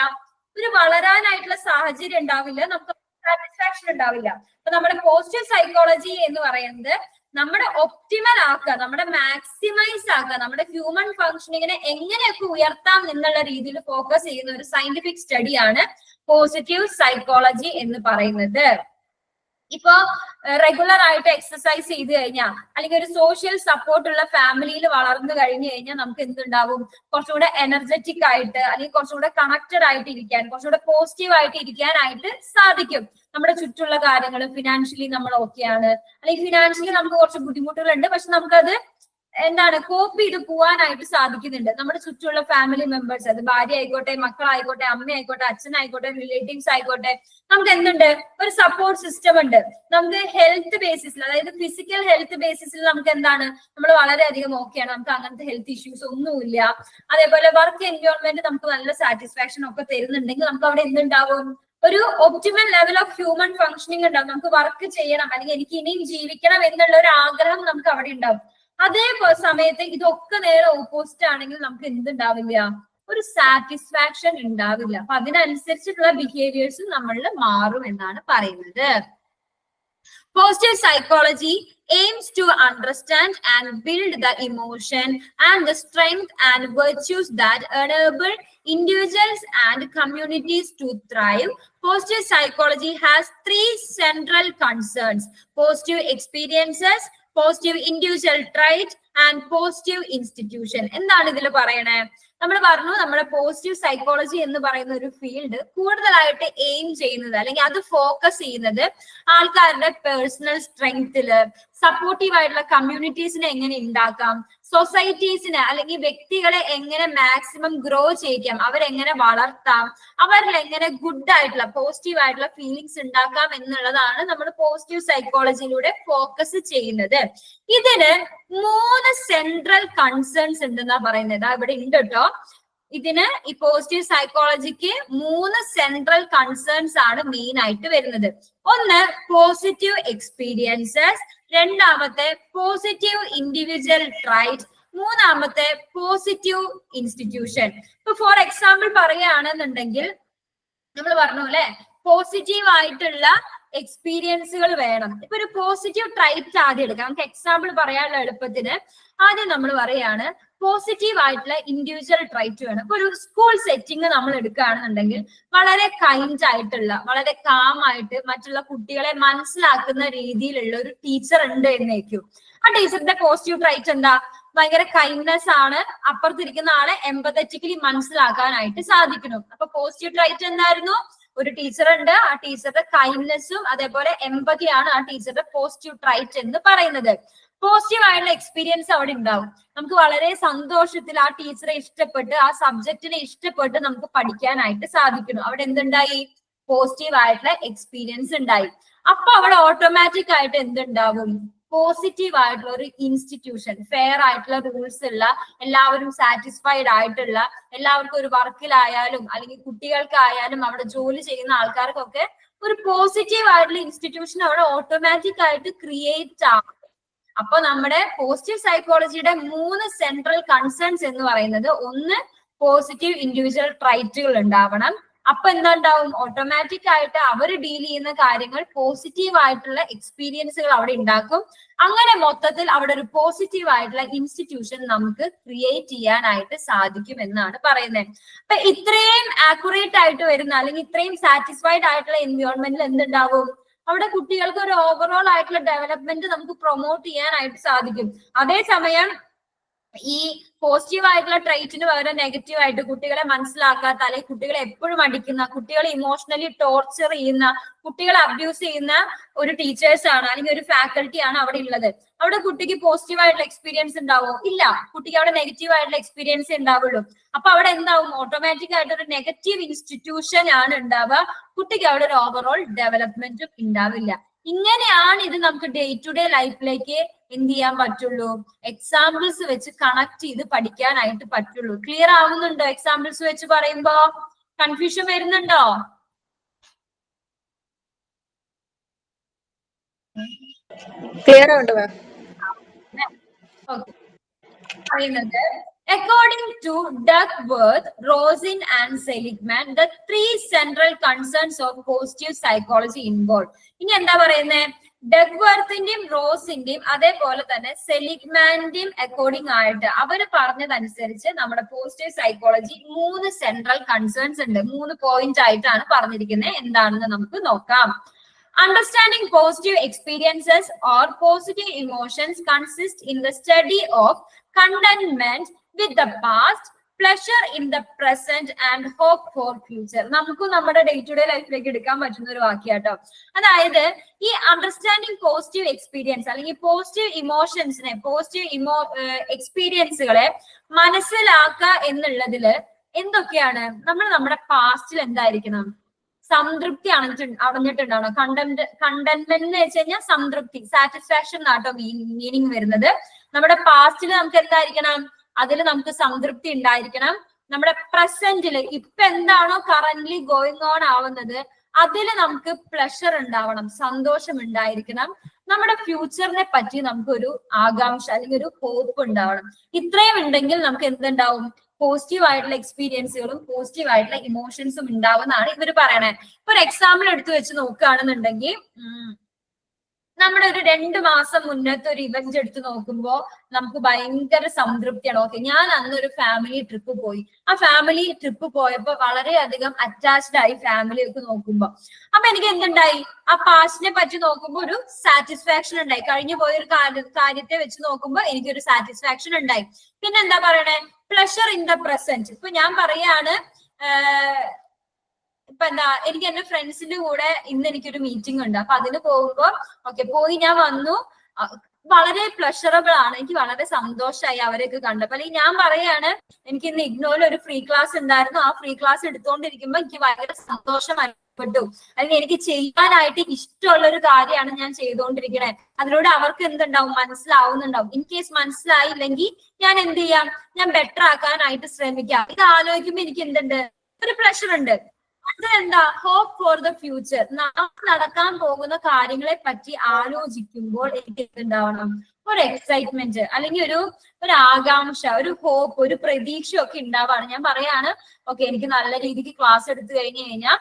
Speaker 1: ഒരു വളരാനായിട്ടുള്ള സാഹചര്യം ഉണ്ടാവില്ല, നമുക്ക് സാറ്റിസ്ഫാക്ഷൻ ഉണ്ടാവില്ല. അപ്പൊ നമ്മുടെ പോസിറ്റീവ് സൈക്കോളജി എന്ന് പറയുന്നത് നമ്മുടെ ഒപ്റ്റിമൽ ആക്കുക, നമ്മുടെ മാക്സിമൈസ് ആക്കുക, നമ്മുടെ ഹ്യൂമൻ ഫങ്ഷനിങ്ങിനെ എങ്ങനെയൊക്കെ ഉയർത്താം എന്നുള്ള രീതിയിൽ ഫോക്കസ് ചെയ്യുന്ന ഒരു സയന്റിഫിക് സ്റ്റഡിയാണ് പോസിറ്റീവ് സൈക്കോളജി എന്ന് പറയുന്നത്. ഇപ്പോ റെഗുലർ ആയിട്ട് എക്സസൈസ് ചെയ്ത് കഴിഞ്ഞാൽ, അല്ലെങ്കിൽ ഒരു സോഷ്യൽ സപ്പോർട്ട് ഉള്ള ഫാമിലിയിൽ വളർന്നു കഴിഞ്ഞു കഴിഞ്ഞാൽ നമുക്ക് എന്തുണ്ടാവും? കുറച്ചുകൂടെ എനർജറ്റിക് ആയിട്ട്, അല്ലെങ്കിൽ കുറച്ചുകൂടെ കണക്റ്റഡ് ആയിട്ട് ഇരിക്കാൻ, കുറച്ചുകൂടെ പോസിറ്റീവ് ആയിട്ട് ഇരിക്കാനായിട്ട് സാധിക്കും. നമ്മുടെ ചുറ്റുള്ള കാര്യങ്ങൾ ഫിനാൻഷ്യലി നമ്മൾ ഓക്കെയാണ്, അല്ലെങ്കിൽ ഫിനാൻഷ്യലി നമുക്ക് കുറച്ച് ബുദ്ധിമുട്ടുകളുണ്ട്, പക്ഷെ നമുക്കത് കോപ്പ് ചെയ്ത് പോവാനായിട്ട് സാധിക്കുന്നുണ്ട്. നമ്മുടെ ചുറ്റുമുള്ള ഫാമിലി മെമ്പേഴ്സ്, അത് ഭാര്യ ആയിക്കോട്ടെ, മക്കളായിക്കോട്ടെ, അമ്മയായിക്കോട്ടെ, അച്ഛനായിക്കോട്ടെ, റിലേറ്റീവ്സ് ആയിക്കോട്ടെ, നമുക്ക് എന്തുണ്ട്? ഒരു സപ്പോർട്ട് സിസ്റ്റം ഉണ്ട്. നമുക്ക് ഹെൽത്ത് ബേസിസിൽ, അതായത് ഫിസിക്കൽ ഹെൽത്ത് ബേസിസിൽ നമുക്ക് എന്താണ്? നമ്മൾ വളരെയധികം ഓക്കെയാണ്, നമുക്ക് അങ്ങനത്തെ ഹെൽത്ത് ഇഷ്യൂസ് ഒന്നുമില്ല. അതേപോലെ വർക്ക് എൻവയോൺമെന്റ് നമുക്ക് നല്ല സാറ്റിസ്ഫാക്ഷൻ ഒക്കെ തരുന്നുണ്ടെങ്കിൽ നമുക്ക് അവിടെ എന്തുണ്ടാവും? ഒരു optimal level of human functioning ഉണ്ടാവും. നമുക്ക് വർക്ക് ചെയ്യണം, അല്ലെങ്കിൽ എനിക്ക് ഇനിയും ജീവിക്കണം എന്നുള്ള ഒരു ആഗ്രഹം നമുക്ക് അവിടെ ഉണ്ടാവും. അതേ സമയത്ത് ഇതൊക്കെ നേരെ ഓപ്പോസിറ്റ് ആണെങ്കിൽ നമുക്ക് എന്തുണ്ടാവില്ല, ഒരു സാറ്റിസ്ഫാക്ഷൻ ഉണ്ടാവില്ല. അപ്പൊ അതിനനുസരിച്ചിട്ടുള്ള ബിഹേവിയേഴ്സ് നമ്മളിൽ മാറും എന്നാണ് പറയുന്നത്. Positive psychology aims to understand and build the emotion and the strength and virtues that enable individuals and communities to thrive. Positive psychology has three central concerns: positive experiences, positive individual trait and positive institution. എന്താണ് ഇതിൽ പറയണേ? നമ്മൾ പറഞ്ഞു നമ്മുടെ positive psychology എന്ന് പറയുന്ന ഒരു field കൂടുതലായിട്ട് എയിം ചെയ്യുന്നത് അല്ലെങ്കിൽ അത് ഫോക്കസ് ചെയ്യുന്നത് ആൾക്കാരുടെ പേഴ്സണൽ സ്ട്രെങ്തില്, സപ്പോർട്ടീവ് ആയിട്ടുള്ള കമ്മ്യൂണിറ്റീസിനെ എങ്ങനെ ഉണ്ടാക്കാം, സൊസൈറ്റീസിനെ അല്ലെങ്കിൽ വ്യക്തികളെ എങ്ങനെ മാക്സിമം ഗ്രോ ചെയ്യിക്കാം, അവരെങ്ങനെ വളർത്താം, അവരിൽ എങ്ങനെ ഗുഡ് ആയിട്ടുള്ള പോസിറ്റീവ് ആയിട്ടുള്ള ഫീലിങ്സ് ഉണ്ടാക്കാം എന്നുള്ളതാണ് നമ്മൾ പോസിറ്റീവ് സൈക്കോളജിയിലൂടെ ഫോക്കസ് ചെയ്യുന്നത്. ഇതിന് 3 സെൻട്രൽ കൺസേൺസ് ഉണ്ടെന്നാ പറയുന്നത്. ഇവിടെ ഉണ്ട് കേട്ടോ. ഇതിന് ഈ പോസിറ്റീവ് സൈക്കോളജിക്ക് 3 സെൻട്രൽ കൺസേൺസ് ആണ് മെയിൻ ആയിട്ട് വരുന്നത്. ഒന്ന് പോസിറ്റീവ് എക്സ്പീരിയൻസസ്, രണ്ടാമത്തെ പോസിറ്റീവ് ഇൻഡിവിജ്വൽ ട്രൈറ്റ്, മൂന്നാമത്തെ പോസിറ്റീവ് ഇൻസ്റ്റിറ്റ്യൂഷൻ. ഇപ്പൊ ഫോർ എക്സാമ്പിൾ പറയുകയാണെന്നുണ്ടെങ്കിൽ നമ്മൾ പറഞ്ഞു അല്ലെ, പോസിറ്റീവ് ആയിട്ടുള്ള എക്സ്പീരിയൻസുകൾ വേണം. ഇപ്പൊ ഒരു പോസിറ്റീവ് ട്രൈറ്റ് ആദ്യം എടുക്കാം. നമുക്ക് എക്സാമ്പിൾ പറയാനുള്ള എളുപ്പത്തിന് ആദ്യം നമ്മൾ പറയാണ് പോസിറ്റീവ് ആയിട്ടുള്ള ഇൻഡിവിജ്വൽ ട്രൈറ്റ് വേണം. ഇപ്പൊ ഒരു സ്കൂൾ സെറ്റിംഗ് നമ്മൾ എടുക്കുകയാണെന്നുണ്ടെങ്കിൽ വളരെ കൈൻഡ് ആയിട്ടുള്ള, വളരെ കാം ആയിട്ട് മറ്റുള്ള കുട്ടികളെ മനസ്സിലാക്കുന്ന രീതിയിലുള്ള ഒരു ടീച്ചർ ഉണ്ട് എന്നേക്കും. ആ ടീച്ചറിന്റെ പോസിറ്റീവ് ട്രൈറ്റ് എന്താ? ഭയങ്കര കൈൻഡ്നെസ് ആണ്, അപ്പുറത്തിരിക്കുന്ന ആളെ എംപതറ്റിക്കലി മനസ്സിലാക്കാനായിട്ട് സാധിക്കണം. അപ്പൊ പോസിറ്റീവ് ട്രൈറ്റ് എന്തായിരുന്നു? ഒരു ടീച്ചർ ഉണ്ട്, ആ ടീച്ചറുടെ കൈൻഡ്നെസ്സും അതേപോലെ എംപതിയാണ് ആ ടീച്ചറുടെ പോസിറ്റീവ് ട്രൈറ്റ് എന്ന് പറയുന്നത്. പോസിറ്റീവ് ആയിട്ടുള്ള എക്സ്പീരിയൻസ് അവിടെ ഉണ്ടാവും. നമുക്ക് വളരെ സന്തോഷത്തിൽ ആ ടീച്ചറെ ഇഷ്ടപ്പെട്ട്, ആ സബ്ജക്റ്റിനെ ഇഷ്ടപ്പെട്ട് നമുക്ക് പഠിക്കാനായിട്ട് സാധിക്കുന്നു. അവിടെ എന്തുണ്ടായി? പോസിറ്റീവ് ആയിട്ടുള്ള എക്സ്പീരിയൻസ് ഉണ്ടായി. അപ്പൊ അവിടെ ഓട്ടോമാറ്റിക് ആയിട്ട് എന്തുണ്ടാവും? പോസിറ്റീവ് ആയിട്ടുള്ള ഒരു ഇൻസ്റ്റിറ്റ്യൂഷൻ, ഫെയർ ആയിട്ടുള്ള റൂൾസ് ഉള്ള, എല്ലാവരും സാറ്റിസ്ഫൈഡ് ആയിട്ടുള്ള, എല്ലാവർക്കും ഒരു വർക്കിലായാലും അല്ലെങ്കിൽ കുട്ടികൾക്കായാലും അവിടെ ജോലി ചെയ്യുന്ന ആൾക്കാർക്കൊക്കെ ഒരു പോസിറ്റീവ് ആയിട്ടുള്ള ഇൻസ്റ്റിറ്റ്യൂഷൻ അവിടെ ഓട്ടോമാറ്റിക് ആയിട്ട് ക്രിയേറ്റ് ആവും. അപ്പൊ നമ്മുടെ പോസിറ്റീവ് സൈക്കോളജിയുടെ 3 സെൻട്രൽ കൺസേൺസ് എന്ന് പറയുന്നത്, ഒന്ന് പോസിറ്റീവ് ഇൻഡിവിജ്വൽ ട്രൈറ്റുകൾ ഉണ്ടാവണം. അപ്പൊ എന്താണ്ടാവും? ഓട്ടോമാറ്റിക് ആയിട്ട് അവർ ഡീൽ ചെയ്യുന്ന കാര്യങ്ങൾ പോസിറ്റീവ് ആയിട്ടുള്ള എക്സ്പീരിയൻസുകൾ അവിടെ ഉണ്ടാക്കും. അങ്ങനെ മൊത്തത്തിൽ അവിടെ ഒരു പോസിറ്റീവ് ആയിട്ടുള്ള ഇൻസ്റ്റിറ്റ്യൂഷൻ നമുക്ക് ക്രിയേറ്റ് ചെയ്യാനായിട്ട് സാധിക്കും എന്നാണ് പറയുന്നത്. അപ്പൊ ഇത്രയും ആക്യുറേറ്റ് ആയിട്ട് വരുന്ന അല്ലെങ്കിൽ ഇത്രയും സാറ്റിസ്ഫൈഡ് ആയിട്ടുള്ള എൻവയോൺമെന്റിൽ എന്തുണ്ടാവും? അവിടെ കുട്ടികൾക്ക് ഒരു ഓവറോൾ ആയിട്ടുള്ള ഡെവലപ്മെന്റ് നമുക്ക് പ്രൊമോട്ട് ചെയ്യാനായിട്ട് സാധിക്കും. അതേസമയം ഈ പോസിറ്റീവ് ആയിട്ടുള്ള ട്രൈറ്റിന് പകരം നെഗറ്റീവ് ആയിട്ട് കുട്ടികളെ മനസ്സിലാക്കാത്ത, അല്ലെങ്കിൽ കുട്ടികളെ എപ്പോഴും അടിക്കുന്ന, കുട്ടികളെ ഇമോഷണലി ടോർച്ചർ ചെയ്യുന്ന, കുട്ടികളെ അബ്യൂസ് ചെയ്യുന്ന ഒരു ടീച്ചേഴ്സ് ആണ് അല്ലെങ്കിൽ ഒരു ഫാക്കൽറ്റി ആണ് അവിടെ ഉള്ളത്. അവിടെ കുട്ടിക്ക് പോസിറ്റീവ് ആയിട്ടുള്ള എക്സ്പീരിയൻസ് ഉണ്ടാവോ? ഇല്ല. കുട്ടിക്ക് അവിടെ നെഗറ്റീവ് ആയിട്ടുള്ള എക്സ്പീരിയൻസ് ഉണ്ടാവുള്ളൂ. അപ്പൊ അവിടെ എന്താവും? ഓട്ടോമാറ്റിക് ആയിട്ട് ഒരു നെഗറ്റീവ് ഇൻസ്റ്റിറ്റ്യൂഷൻ ആണ് ഉണ്ടാവുക. കുട്ടിക്ക് അവിടെ ഒരു ഓവറോൾ ഡെവലപ്മെന്റും ഉണ്ടാവില്ല. ഇങ്ങനെയാണ് ഇത് നമുക്ക് ഡേ ടു ഡേ ലൈഫിലേക്ക് എന്ത് ചെയ്യാൻ പറ്റുള്ളൂ? എക്സാമ്പിൾസ് വെച്ച് കണക്ട് ചെയ്ത് പഠിക്കാനായിട്ട് പറ്റുള്ളൂ. ക്ലിയർ ആവുന്നുണ്ടോ? എക്സാമ്പിൾസ് വെച്ച് പറയുമ്പോ കൺഫ്യൂഷൻ വരുന്നുണ്ടോ?
Speaker 2: ക്ലിയർ ആവുണ്ട് മാം.
Speaker 1: ഓക്കെ. പറയുന്നത് according to Duckworth, Rosen and Seligman, the 3 central concerns of positive psychology involved. ഇനി എന്താ പറയുന്നത്? ഡഗ്വർത്തിന്റെയും റോസിന്റെയും അതേപോലെ തന്നെ സെലിഗ്മാന്റെയും അക്കോർഡിംഗ് ആയിട്ട് അവര് പറഞ്ഞതനുസരിച്ച് നമ്മുടെ പോസിറ്റീവ് സൈക്കോളജി 3 സെൻട്രൽ കൺസേൺസ് ഉണ്ട്. 3 പോയിന്റ് ആയിട്ടാണ് പറഞ്ഞിരിക്കുന്നത്. എന്താണെന്ന് നമുക്ക് നോക്കാം. Understanding positive experiences or positive emotions consists in the study of contentment with the past, pleasure in the present and hope for future. നമുക്ക് നമ്മുടെ ഡേ ടു ഡേ ലൈഫിലേക്ക് എടുക്കാൻ പറ്റുന്ന ഒരു വാക്യാട്ടോ. അതായത് ഈ അണ്ടർസ്റ്റാൻഡിങ് പോസിറ്റീവ് എക്സ്പീരിയൻസ് അല്ലെങ്കിൽ പോസിറ്റീവ് ഇമോഷൻസിനെ, പോസിറ്റീവ് എക്സ്പീരിയൻസുകളെ മനസ്സിലാക്കുക എന്നുള്ളതില് എന്തൊക്കെയാണ്? നമ്മൾ നമ്മുടെ പാസ്റ്റിൽ എന്തായിരിക്കണം? സംതൃപ്തി അടഞ്ഞിട്ടുണ്ടാവണം. കണ്ടന്റ്മെന്റ് എന്ന് വെച്ച് കഴിഞ്ഞാൽ സംതൃപ്തി, സാറ്റിസ്ഫാക്ഷൻ എന്നാട്ടോ മീനിങ് വരുന്നത്. നമ്മുടെ പാസ്റ്റിൽ നമുക്ക് എന്തായിരിക്കണം? അതിൽ നമുക്ക് സംതൃപ്തി ഉണ്ടായിരിക്കണം. നമ്മുടെ പ്രസന്റില് ഇപ്പൊ എന്താണോ കറന്റ്ലി ഗോയിങ് ഓൺ ആവുന്നത് അതിൽ നമുക്ക് പ്ലഷർ ഉണ്ടാവണം, സന്തോഷം ഉണ്ടായിരിക്കണം. നമ്മുടെ ഫ്യൂച്ചറിനെ പറ്റി നമുക്കൊരു ആകാംക്ഷ അല്ലെങ്കിൽ ഒരു ഹോപ്പ് ഉണ്ടാവണം. ഇത്രയും ഉണ്ടെങ്കിൽ നമുക്ക് എന്തുണ്ടാവും? പോസിറ്റീവ് ആയിട്ടുള്ള എക്സ്പീരിയൻസുകളും പോസിറ്റീവ് ആയിട്ടുള്ള ഇമോഷൻസും ഉണ്ടാവുന്നതാണ് ഇവർ പറയണേ. ഇപ്പൊ ഒരു എക്സാമ്പിൾ എടുത്തു വെച്ച് നോക്കുകയാണെന്നുണ്ടെങ്കിൽ നമ്മുടെ ഒരു 2 മാസം മുന്നത്തെ ഒരു ഇവന്റ് എടുത്ത് നോക്കുമ്പോ നമുക്ക് ഭയങ്കര സംതൃപ്തിയാണ്. ഓക്കെ, ഞാൻ അന്നൊരു ഫാമിലി ട്രിപ്പ് പോയി. ആ ഫാമിലി ട്രിപ്പ് പോയപ്പോ വളരെയധികം അറ്റാച്ച്ഡ് ആയി ഫാമിലി ഒക്കെ നോക്കുമ്പോ. അപ്പൊ എനിക്ക് എന്തുണ്ടായി? ആ പാസ്റ്റിനെ പറ്റി നോക്കുമ്പോ ഒരു സാറ്റിസ്ഫാക്ഷൻ ഉണ്ടായി. കഴിഞ്ഞു പോയ ഒരു കാര്യത്തെ വെച്ച് നോക്കുമ്പോ എനിക്കൊരു സാറ്റിസ്ഫാക്ഷൻ ഉണ്ടായി. പിന്നെ എന്താ പറയണേ? Pleasure in the present. ഇപ്പൊ ഞാൻ പറയാണ്, ഇപ്പൊ എന്താ, എനിക്ക് എന്റെ ഫ്രണ്ട്സിന്റെ കൂടെ ഇന്ന് എനിക്കൊരു മീറ്റിംഗ് ഉണ്ട്. അപ്പൊ അതിന് പോകുമ്പോ ഓക്കെ പോയി ഞാൻ വന്നു, വളരെ പ്ലഷറബിൾ ആണ്, എനിക്ക് വളരെ സന്തോഷമായി അവരെയൊക്കെ കണ്ടപ്പോ. അല്ലെങ്കിൽ ഞാൻ പറയാണ്, എനിക്ക് ഇന്ന് ഇഗ്നോയിൽ ഒരു ഫ്രീ ക്ലാസ് ഉണ്ടായിരുന്നു. ആ ഫ്രീ ക്ലാസ് എടുത്തുകൊണ്ടിരിക്കുമ്പോ എനിക്ക് ഭയങ്കര സന്തോഷം അനുഭവപ്പെട്ടു. അല്ലെങ്കിൽ എനിക്ക് ചെയ്യാനായിട്ട് ഇഷ്ടമുള്ള ഒരു കാര്യമാണ് ഞാൻ ചെയ്തുകൊണ്ടിരിക്കണേ. അതിലൂടെ അവർക്ക് എന്തുണ്ടാവും? മനസ്സിലാവുന്നുണ്ടാവും. ഇൻ കേസ് മനസ്സിലായില്ലെങ്കിൽ ഞാൻ എന്ത് ചെയ്യാം? ഞാൻ ബെറ്റർ ആക്കാനായിട്ട് ശ്രമിക്കാം. ഇത് ആലോചിക്കുമ്പോ എനിക്ക് എന്തുണ്ട്? ഒരു പ്ലഷർ ഉണ്ട്. അതെന്താ? Hope for the future. നടക്കാൻ പോകുന്ന കാര്യങ്ങളെ പറ്റി ആലോചിക്കുമ്പോൾ എനിക്ക് എന്തുണ്ടാവണം? ഒരു എക്സൈറ്റ്മെന്റ്, അല്ലെങ്കിൽ ഒരു ആകാംക്ഷ, ഒരു ഹോപ്പ്, ഒരു പ്രതീക്ഷ ഒക്കെ ഉണ്ടാവാണ്. ഞാൻ പറയാണ്, ഓക്കെ എനിക്ക് നല്ല രീതിക്ക് ക്ലാസ് എടുത്തു കഴിഞ്ഞു കഴിഞ്ഞാൽ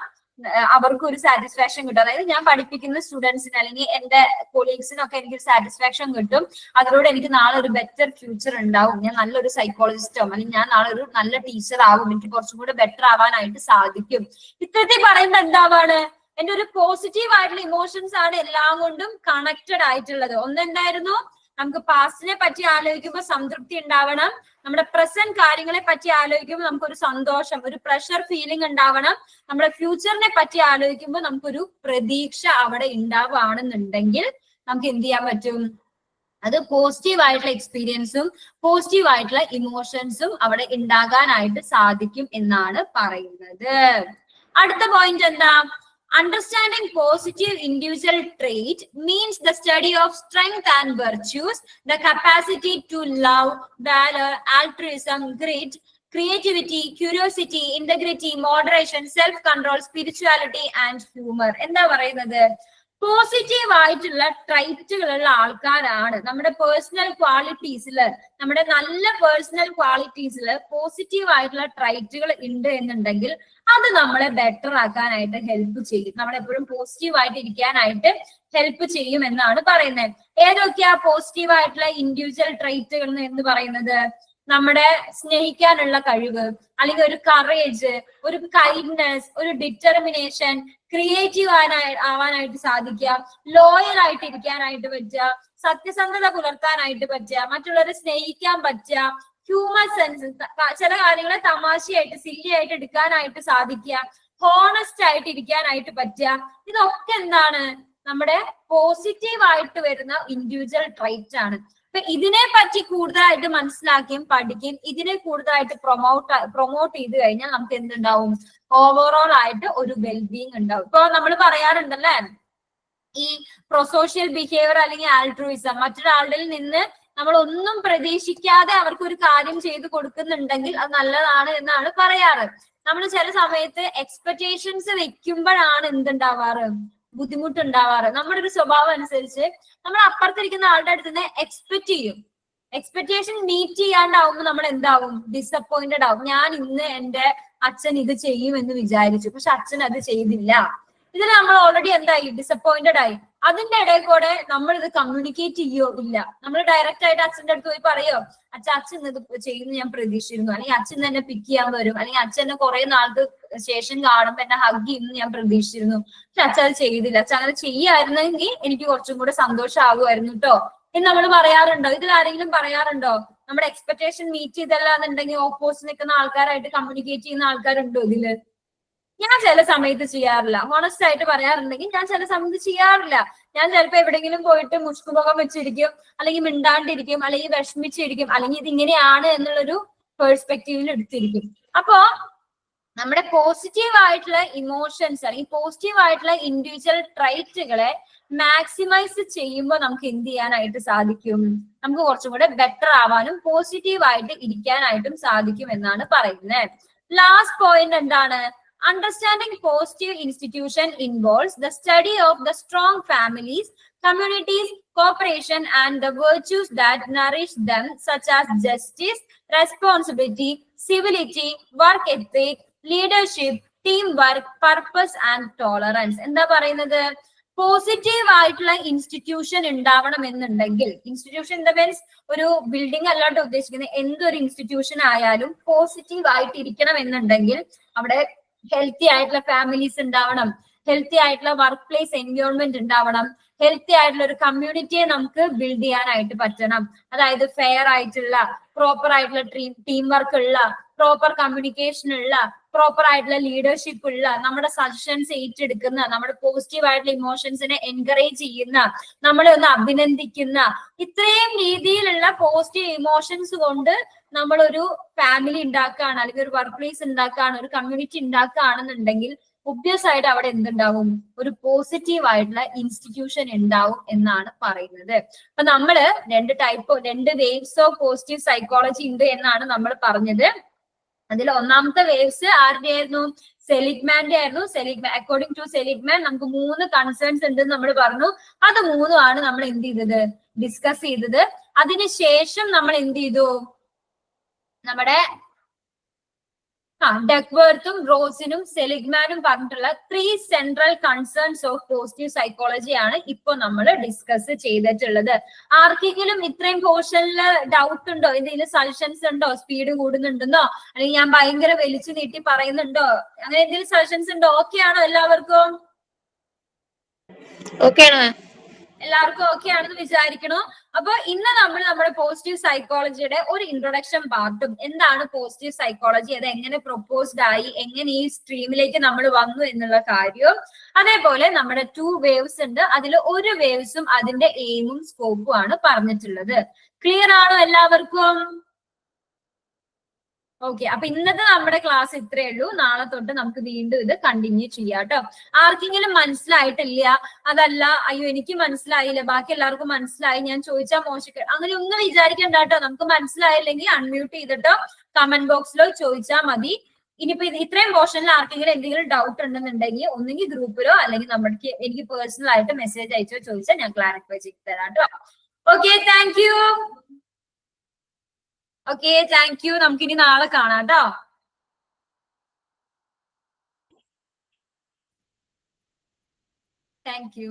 Speaker 1: അവർക്ക് ഒരു സാറ്റിസ്ഫാക്ഷൻ കിട്ടും. അതായത് ഞാൻ പഠിപ്പിക്കുന്ന സ്റ്റുഡൻസിന് അല്ലെങ്കിൽ എന്റെ കൊളീഗ്സിനൊക്കെ എനിക്ക് സാറ്റിസ്ഫാക്ഷൻ കിട്ടും. അതിലൂടെ എനിക്ക് നാളെ ഒരു ബെറ്റർ ഫ്യൂച്ചർ ഉണ്ടാവും. ഞാൻ നല്ലൊരു സൈക്കോളജിസ്റ്റോ അല്ലെങ്കിൽ ഞാൻ നാളെ ഒരു നല്ല ടീച്ചർ ആവും. എനിക്ക് കുറച്ചും കൂടെ ബെറ്റർ ആവാനായിട്ട് സാധിക്കും. ഇത്തരത്തിൽ പറയുമ്പോൾ എന്താവാണ്? എന്റെ ഒരു പോസിറ്റീവ് ആയിട്ടുള്ള ഇമോഷൻസ് ആണ് എല്ലാം കൊണ്ടും കണക്റ്റഡ് ആയിട്ടുള്ളത്. ഒന്നെന്തായിരുന്നു? നമുക്ക് പാസ്റ്റിനെ പറ്റി ആലോചിക്കുമ്പോൾ സംതൃപ്തി ഉണ്ടാവണം. നമ്മുടെ പ്രസന്റ് കാര്യങ്ങളെ പറ്റി ആലോചിക്കുമ്പോൾ നമുക്കൊരു സന്തോഷം, ഒരു പ്രഷർ ഫീലിംഗ് ഉണ്ടാവണം. നമ്മുടെ ഫ്യൂച്ചറിനെ പറ്റി ആലോചിക്കുമ്പോൾ നമുക്കൊരു പ്രതീക്ഷ അവിടെ ഉണ്ടാവുകയാണെന്നുണ്ടെങ്കിൽ നമുക്ക് എന്ത് ചെയ്യാൻ പറ്റും? അത് പോസിറ്റീവ് ആയിട്ടുള്ള എക്സ്പീരിയൻസും പോസിറ്റീവ് ആയിട്ടുള്ള ഇമോഷൻസും അവിടെ ഉണ്ടാകാനായിട്ട് സാധിക്കും എന്നാണ് പറയുന്നത്. അടുത്ത പോയിന്റ് എന്താ? Understanding positive individual trait means the study of strength and virtues, the capacity to love, valor, altruism, grit, creativity, curiosity, integrity, moderation, self-control, spirituality and humor. എന്താ പറയുന്നത്? പോസിറ്റീവ് ആയിട്ടുള്ള ട്രൈറ്റുകളുള്ള ആൾക്കാരാണ് നമ്മുടെ പേഴ്സണൽ ക്വാളിറ്റീസില്, നമ്മുടെ നല്ല പേഴ്സണൽ ക്വാളിറ്റീസില് പോസിറ്റീവ് ആയിട്ടുള്ള ട്രൈറ്റുകൾ ഉണ്ട് എന്നുണ്ടെങ്കിൽ അത് നമ്മളെ ബെറ്റർ ആക്കാനായിട്ട് ഹെൽപ്പ് ചെയ്യും. നമ്മളെപ്പോഴും പോസിറ്റീവ് ആയിട്ട് ഇരിക്കാനായിട്ട് ഹെൽപ്പ് ചെയ്യും എന്നാണ് പറയുന്നത്. ഏതൊക്കെയാ പോസിറ്റീവ് ആയിട്ടുള്ള ഇൻഡിവിജ്വൽ ട്രൈറ്റുകൾ എന്ന് പറയുന്നത്? നമ്മുടെ സ്നേഹിക്കാനുള്ള കഴിവ്, അല്ലെങ്കിൽ ഒരു കറേജ്, ഒരു കൈൻഡ്നെസ്, ഒരു ഡിറ്റർമിനേഷൻ, ക്രിയേറ്റീവ് ആവാനായിട്ട് സാധിക്കുക, ലോയൽ ആയിട്ട് ഇരിക്കാനായിട്ട് പറ്റുക, സത്യസന്ധത പുലർത്താനായിട്ട് പറ്റുക, മറ്റുള്ളവരെ സ്നേഹിക്കാൻ പറ്റുക, ഹ്യൂമർ സെൻസ്, ചില കാര്യങ്ങളെ തമാശയായിട്ട് സില്ലി ആയിട്ട് എടുക്കാനായിട്ട് സാധിക്കുക, ഹോണസ്റ്റ് ആയിട്ട് ഇരിക്കാനായിട്ട് പറ്റുക. ഇതൊക്കെ എന്താണ്? നമ്മുടെ പോസിറ്റീവ് ആയിട്ട് വരുന്ന ഇൻഡിവിജ്വൽ ട്രൈറ്റ് ആണ്. അപ്പൊ ഇതിനെ പറ്റി കൂടുതലായിട്ട് മനസ്സിലാക്കുകയും പഠിക്കുകയും ഇതിനെ കൂടുതലായിട്ട് പ്രൊമോട്ട് ചെയ്ത് കഴിഞ്ഞാൽ നമുക്ക് എന്തുണ്ടാവും? ഓവറോൾ ആയിട്ട് ഒരു വെൽബീങ് ഉണ്ടാവും. ഇപ്പൊ നമ്മൾ പറയാറുണ്ടല്ലേ, ഈ പ്രൊസോഷ്യൽ ബിഹേവിയർ അല്ലെങ്കിൽ ആൾട്രൂയിസം, മറ്റൊരാളുടെ നിന്ന് നമ്മൾ ഒന്നും പ്രതീക്ഷിക്കാതെ അവർക്ക് ഒരു കാര്യം ചെയ്തു കൊടുക്കുന്നുണ്ടെങ്കിൽ അത് നല്ലതാണ് എന്നാണ് പറയാറ്. നമ്മൾ ചില സമയത്ത് എക്സ്പെക്ടേഷൻസ് വെക്കുമ്പോഴാണ് എന്തുണ്ടാവാറ്? ബുദ്ധിമുട്ടുണ്ടാവാറ്. നമ്മുടെ ഒരു സ്വഭാവം അനുസരിച്ച് നമ്മൾ അപ്പുറത്തിരിക്കുന്ന ആളുടെ അടുത്ത് നിന്ന് എക്സ്പെക്ട് ചെയ്യും. എക്സ്പെക്ടേഷൻ മീറ്റ് ചെയ്യാണ്ടാവുമ്പോൾ നമ്മൾ എന്താവും? ഡിസപ്പോയിന്റഡ് ആവും. ഞാൻ ഇന്ന് എന്റെ അച്ഛൻ ഇത് ചെയ്യുമെന്ന് വിചാരിച്ചു, പക്ഷെ അച്ഛൻ അത് ചെയ്തില്ല. ഇതിൽ നമ്മൾ ഓൾറെഡി എന്തായി? ഡിസപ്പോയിന്റഡ് ആയി. അതിന്റെ ഇടയിൽ കൂടെ നമ്മൾ ഇത് കമ്മ്യൂണിക്കേറ്റ് ചെയ്യോ? ഇല്ല. നമ്മൾ ഡയറക്റ്റ് ആയിട്ട് അച്ഛൻ്റെ അടുത്ത് പോയി പറയോ, അച്ഛൻ ഇത് ചെയ്യുന്നു ഞാൻ പ്രതീക്ഷിച്ചിരുന്നു, അല്ലെങ്കിൽ അച്ഛൻ എന്നെ പിക്ക് ചെയ്യാൻ വരും, അല്ലെങ്കിൽ അച്ഛൻ എന്നെ കുറെ നാൾക്ക് ശേഷം കാണുമ്പോൾ എന്നെ ഹഗ് ചെയ്യുന്നു ഞാൻ പ്രതീക്ഷിച്ചിരുന്നു, പക്ഷെ അച്ഛൻ അത് ചെയ്തില്ല. അച്ഛൻ അങ്ങനെ ചെയ്യായിരുന്നെങ്കിൽ എനിക്ക് കുറച്ചും കൂടെ സന്തോഷമാകുമായിരുന്നു കേട്ടോ എന്ന് നമ്മൾ പറയാറുണ്ടോ? ഇതിൽ ആരെങ്കിലും പറയാറുണ്ടോ? നമ്മുടെ എക്സ്പെക്ടേഷൻ മീറ്റ് ചെയ്തല്ല എന്നുണ്ടെങ്കിൽ ഓപ്പോസിറ്റ് നിൽക്കുന്ന ആൾക്കാരായിട്ട് കമ്മ്യൂണിക്കേറ്റ് ചെയ്യുന്ന ആൾക്കാരുണ്ടോ ഇതില്? ഞാൻ ചില സമയത്ത് ചെയ്യാറില്ല. ഹോണസ്റ്റ് ആയിട്ട് പറയാറുണ്ടെങ്കിൽ ഞാൻ ചില സമയത്ത് ചെയ്യാറില്ല. ഞാൻ ചിലപ്പോ എവിടെയെങ്കിലും പോയിട്ട് മുഷ്കുമുഖം വെച്ചിരിക്കും, അല്ലെങ്കിൽ മിണ്ടാണ്ടിരിക്കും, അല്ലെങ്കിൽ വിഷമിച്ചിരിക്കും, അല്ലെങ്കിൽ ഇത് ഇങ്ങനെയാണ് എന്നുള്ളൊരു പെർസ്പെക്റ്റീവിൽ എടുത്തിരിക്കും. അപ്പോ നമ്മുടെ പോസിറ്റീവ് ആയിട്ടുള്ള ഇമോഷൻസ് അല്ലെങ്കിൽ പോസിറ്റീവ് ആയിട്ടുള്ള ഇൻഡിവിജ്വൽ ട്രൈറ്റുകളെ മാക്സിമൈസ് ചെയ്യുമ്പോൾ നമുക്ക് എന്ത് ചെയ്യാനായിട്ട് സാധിക്കും? നമുക്ക് കുറച്ചും കൂടെ ബെറ്റർ ആവാനും പോസിറ്റീവ് ആയിട്ട് ഇരിക്കാനായിട്ടും സാധിക്കും എന്നാണ് പറയുന്നത്. ലാസ്റ്റ് പോയിന്റ് എന്താണ്? Understanding positive institution involves the study of the strong families, communities, cooperation, and the virtues that nourish them, such as justice, responsibility, civility, work ethic, leadership, teamwork, purpose, and tolerance. എന്താ പറയുന്നത്? Positive ആയിട്ടുള്ള institution ഉണ്ടാവണം എന്നുണ്ടെങ്കിൽ, institution in the means ഒരു building അല്ലാണ്ട് ഉദ്ദേശിക്കുന്നത്, എന്തൊരു institution ആയാലും പോസിറ്റീവ് ആയിട്ട് ഇരിക്കണം എന്നുണ്ടെങ്കിൽ അവിടെ ഹെൽത്തി ആയിട്ടുള്ള ഫാമിലീസ് ഉണ്ടാവണം, ഹെൽത്തി ആയിട്ടുള്ള വർക്ക് പ്ലേസ് എൻവയോൺമെന്റ് ഉണ്ടാവണം, ഹെൽത്തി ആയിട്ടുള്ള ഒരു കമ്മ്യൂണിറ്റിയെ നമുക്ക് ബിൽഡ് ചെയ്യാനായിട്ട് പറ്റണം. അതായത് ഫെയർ ആയിട്ടുള്ള, പ്രോപ്പർ ആയിട്ടുള്ള ടീം വർക്ക് ഉള്ള, പ്രോപ്പർ കമ്മ്യൂണിക്കേഷൻ ഉള്ള, പ്രോപ്പർ ആയിട്ടുള്ള ലീഡർഷിപ്പ് ഉള്ള, നമ്മുടെ സജഷൻസ് ഏറ്റെടുക്കുന്ന, നമ്മുടെ പോസിറ്റീവ് ആയിട്ടുള്ള ഇമോഷൻസിനെ എൻകറേജ് ചെയ്യുന്ന, നമ്മളെ ഒന്ന് അഭിനന്ദിക്കുന്ന, ഇത്രയും രീതിയിലുള്ള പോസിറ്റീവ് ഇമോഷൻസ് കൊണ്ട് നമ്മളൊരു ഫാമിലി ഉണ്ടാക്കുകയാണ്, അല്ലെങ്കിൽ ഒരു വർക്ക് പ്ലേസ് ഉണ്ടാക്കുകയാണ്, ഒരു കമ്മ്യൂണിറ്റി ഉണ്ടാക്കുകയാണെന്നുണ്ടെങ്കിൽ ഒബ്വിയസ് ആയിട്ട് അവിടെ എന്തുണ്ടാവും? ഒരു പോസിറ്റീവ് ആയിട്ടുള്ള ഇൻസ്റ്റിറ്റ്യൂഷൻ ഉണ്ടാവും എന്നാണ് പറയുന്നത്. അപ്പൊ നമ്മള് രണ്ട് വേവ്സ് ഓഫ് പോസിറ്റീവ് സൈക്കോളജി ഉണ്ട് എന്നാണ് നമ്മൾ പറഞ്ഞത്. അതിൽ ഒന്നാമത്തെ വേവ്സ് ആരുടെ ആയിരുന്നു? സെലിഗ്മാന്റെ ആയിരുന്നു. അക്കോർഡിംഗ് ടു സെലിഗ്മാൻ നമുക്ക് 3 കൺസേൺസ് ഉണ്ട് നമ്മൾ പറഞ്ഞു. അത് 3 ആണ് നമ്മൾ എന്ത് ചെയ്തത്? ഡിസ്കസ് ചെയ്തത്. അതിനുശേഷം നമ്മൾ എന്ത് ചെയ്തു? നമ്മുടെ ഡക്വർത്തും റോസിനും സെലിഗ്മാനും പറഞ്ഞിട്ടുള്ള 3 central concerns of positive psychology ആണ് ഇപ്പൊ നമ്മൾ ഡിസ്കസ് ചെയ്തിട്ടുള്ളത്. ആർക്കെങ്കിലും ഇത്രയും പോർഷനിൽ ഡൗട്ട് ഉണ്ടോ? എന്തെങ്കിലും സജഷൻസ് ഉണ്ടോ? സ്പീഡ് കൂടുന്നുണ്ടെന്നോ, അല്ലെങ്കിൽ ഞാൻ ഭയങ്കര വലിച്ചു നീട്ടി പറയുന്നുണ്ടോ, അങ്ങനെ എന്തെങ്കിലും സജഷൻസ് ഉണ്ടോ? ഓക്കെ ആണോ എല്ലാവർക്കും? എല്ലാവർക്കും ഓക്കെ ആണെന്ന് വിചാരിക്കണോ? അപ്പൊ ഇന്ന് നമ്മൾ നമ്മുടെ പോസിറ്റീവ് സൈക്കോളജിയുടെ ഒരു ഇൻട്രൊഡക്ഷൻ പാർട്ടും, എന്താണ് പോസിറ്റീവ് സൈക്കോളജി, അത് എങ്ങനെ പ്രൊപ്പോസ്ഡ് ആയി, എങ്ങനെ ഈ സ്ട്രീമിലേക്ക് നമ്മൾ വന്നു എന്നുള്ള കാര്യവും, അതേപോലെ നമ്മുടെ 2 വേവ്സ് ഉണ്ട്, അതിൽ ഒരു വേവ്സും അതിന്റെ എയിമും സ്കോപ്പും ആണ് പറഞ്ഞിട്ടുള്ളത്. ക്ലിയർ ആണോ എല്ലാവർക്കും? ഓക്കെ, അപ്പൊ ഇന്നത്തെ നമ്മുടെ ക്ലാസ് ഇത്രയേ ഉള്ളൂ. നാളെ തൊട്ട് നമുക്ക് വീണ്ടും ഇത് കണ്ടിന്യൂ ചെയ്യാം കേട്ടോ. ആർക്കെങ്കിലും മനസ്സിലായിട്ടില്ല, അതല്ല അയ്യോ എനിക്ക് മനസ്സിലായില്ല, ബാക്കി എല്ലാവർക്കും മനസ്സിലായി, ഞാൻ ചോദിച്ചാൽ മോശം, അങ്ങനെ ഒന്നും വിചാരിക്കണ്ട കേട്ടോ. നമുക്ക് മനസ്സിലായില്ലെങ്കിൽ അൺമ്യൂട്ട് ചെയ്തിട്ടോ കമന്റ് ബോക്സിലോ ചോദിച്ചാൽ മതി. ഇനിയിപ്പോ ഇത്രയും പോർഷനിൽ ആർക്കെങ്കിലും എന്തെങ്കിലും ഡൗട്ട് ഉണ്ടെന്നുണ്ടെങ്കിൽ ഒന്നെങ്കിൽ ഗ്രൂപ്പിലോ അല്ലെങ്കിൽ എനിക്ക് പേഴ്സണൽ ആയിട്ട് മെസ്സേജ് അയച്ചോ ചോദിച്ചാൽ ഞാൻ ക്ലാരിഫൈ ചെയ്ത് തരാം കേട്ടോ. Okay, thank you. Okay, thank you. നമുക്കിനി നാളെ കാണാം കേട്ടോ. Thank you.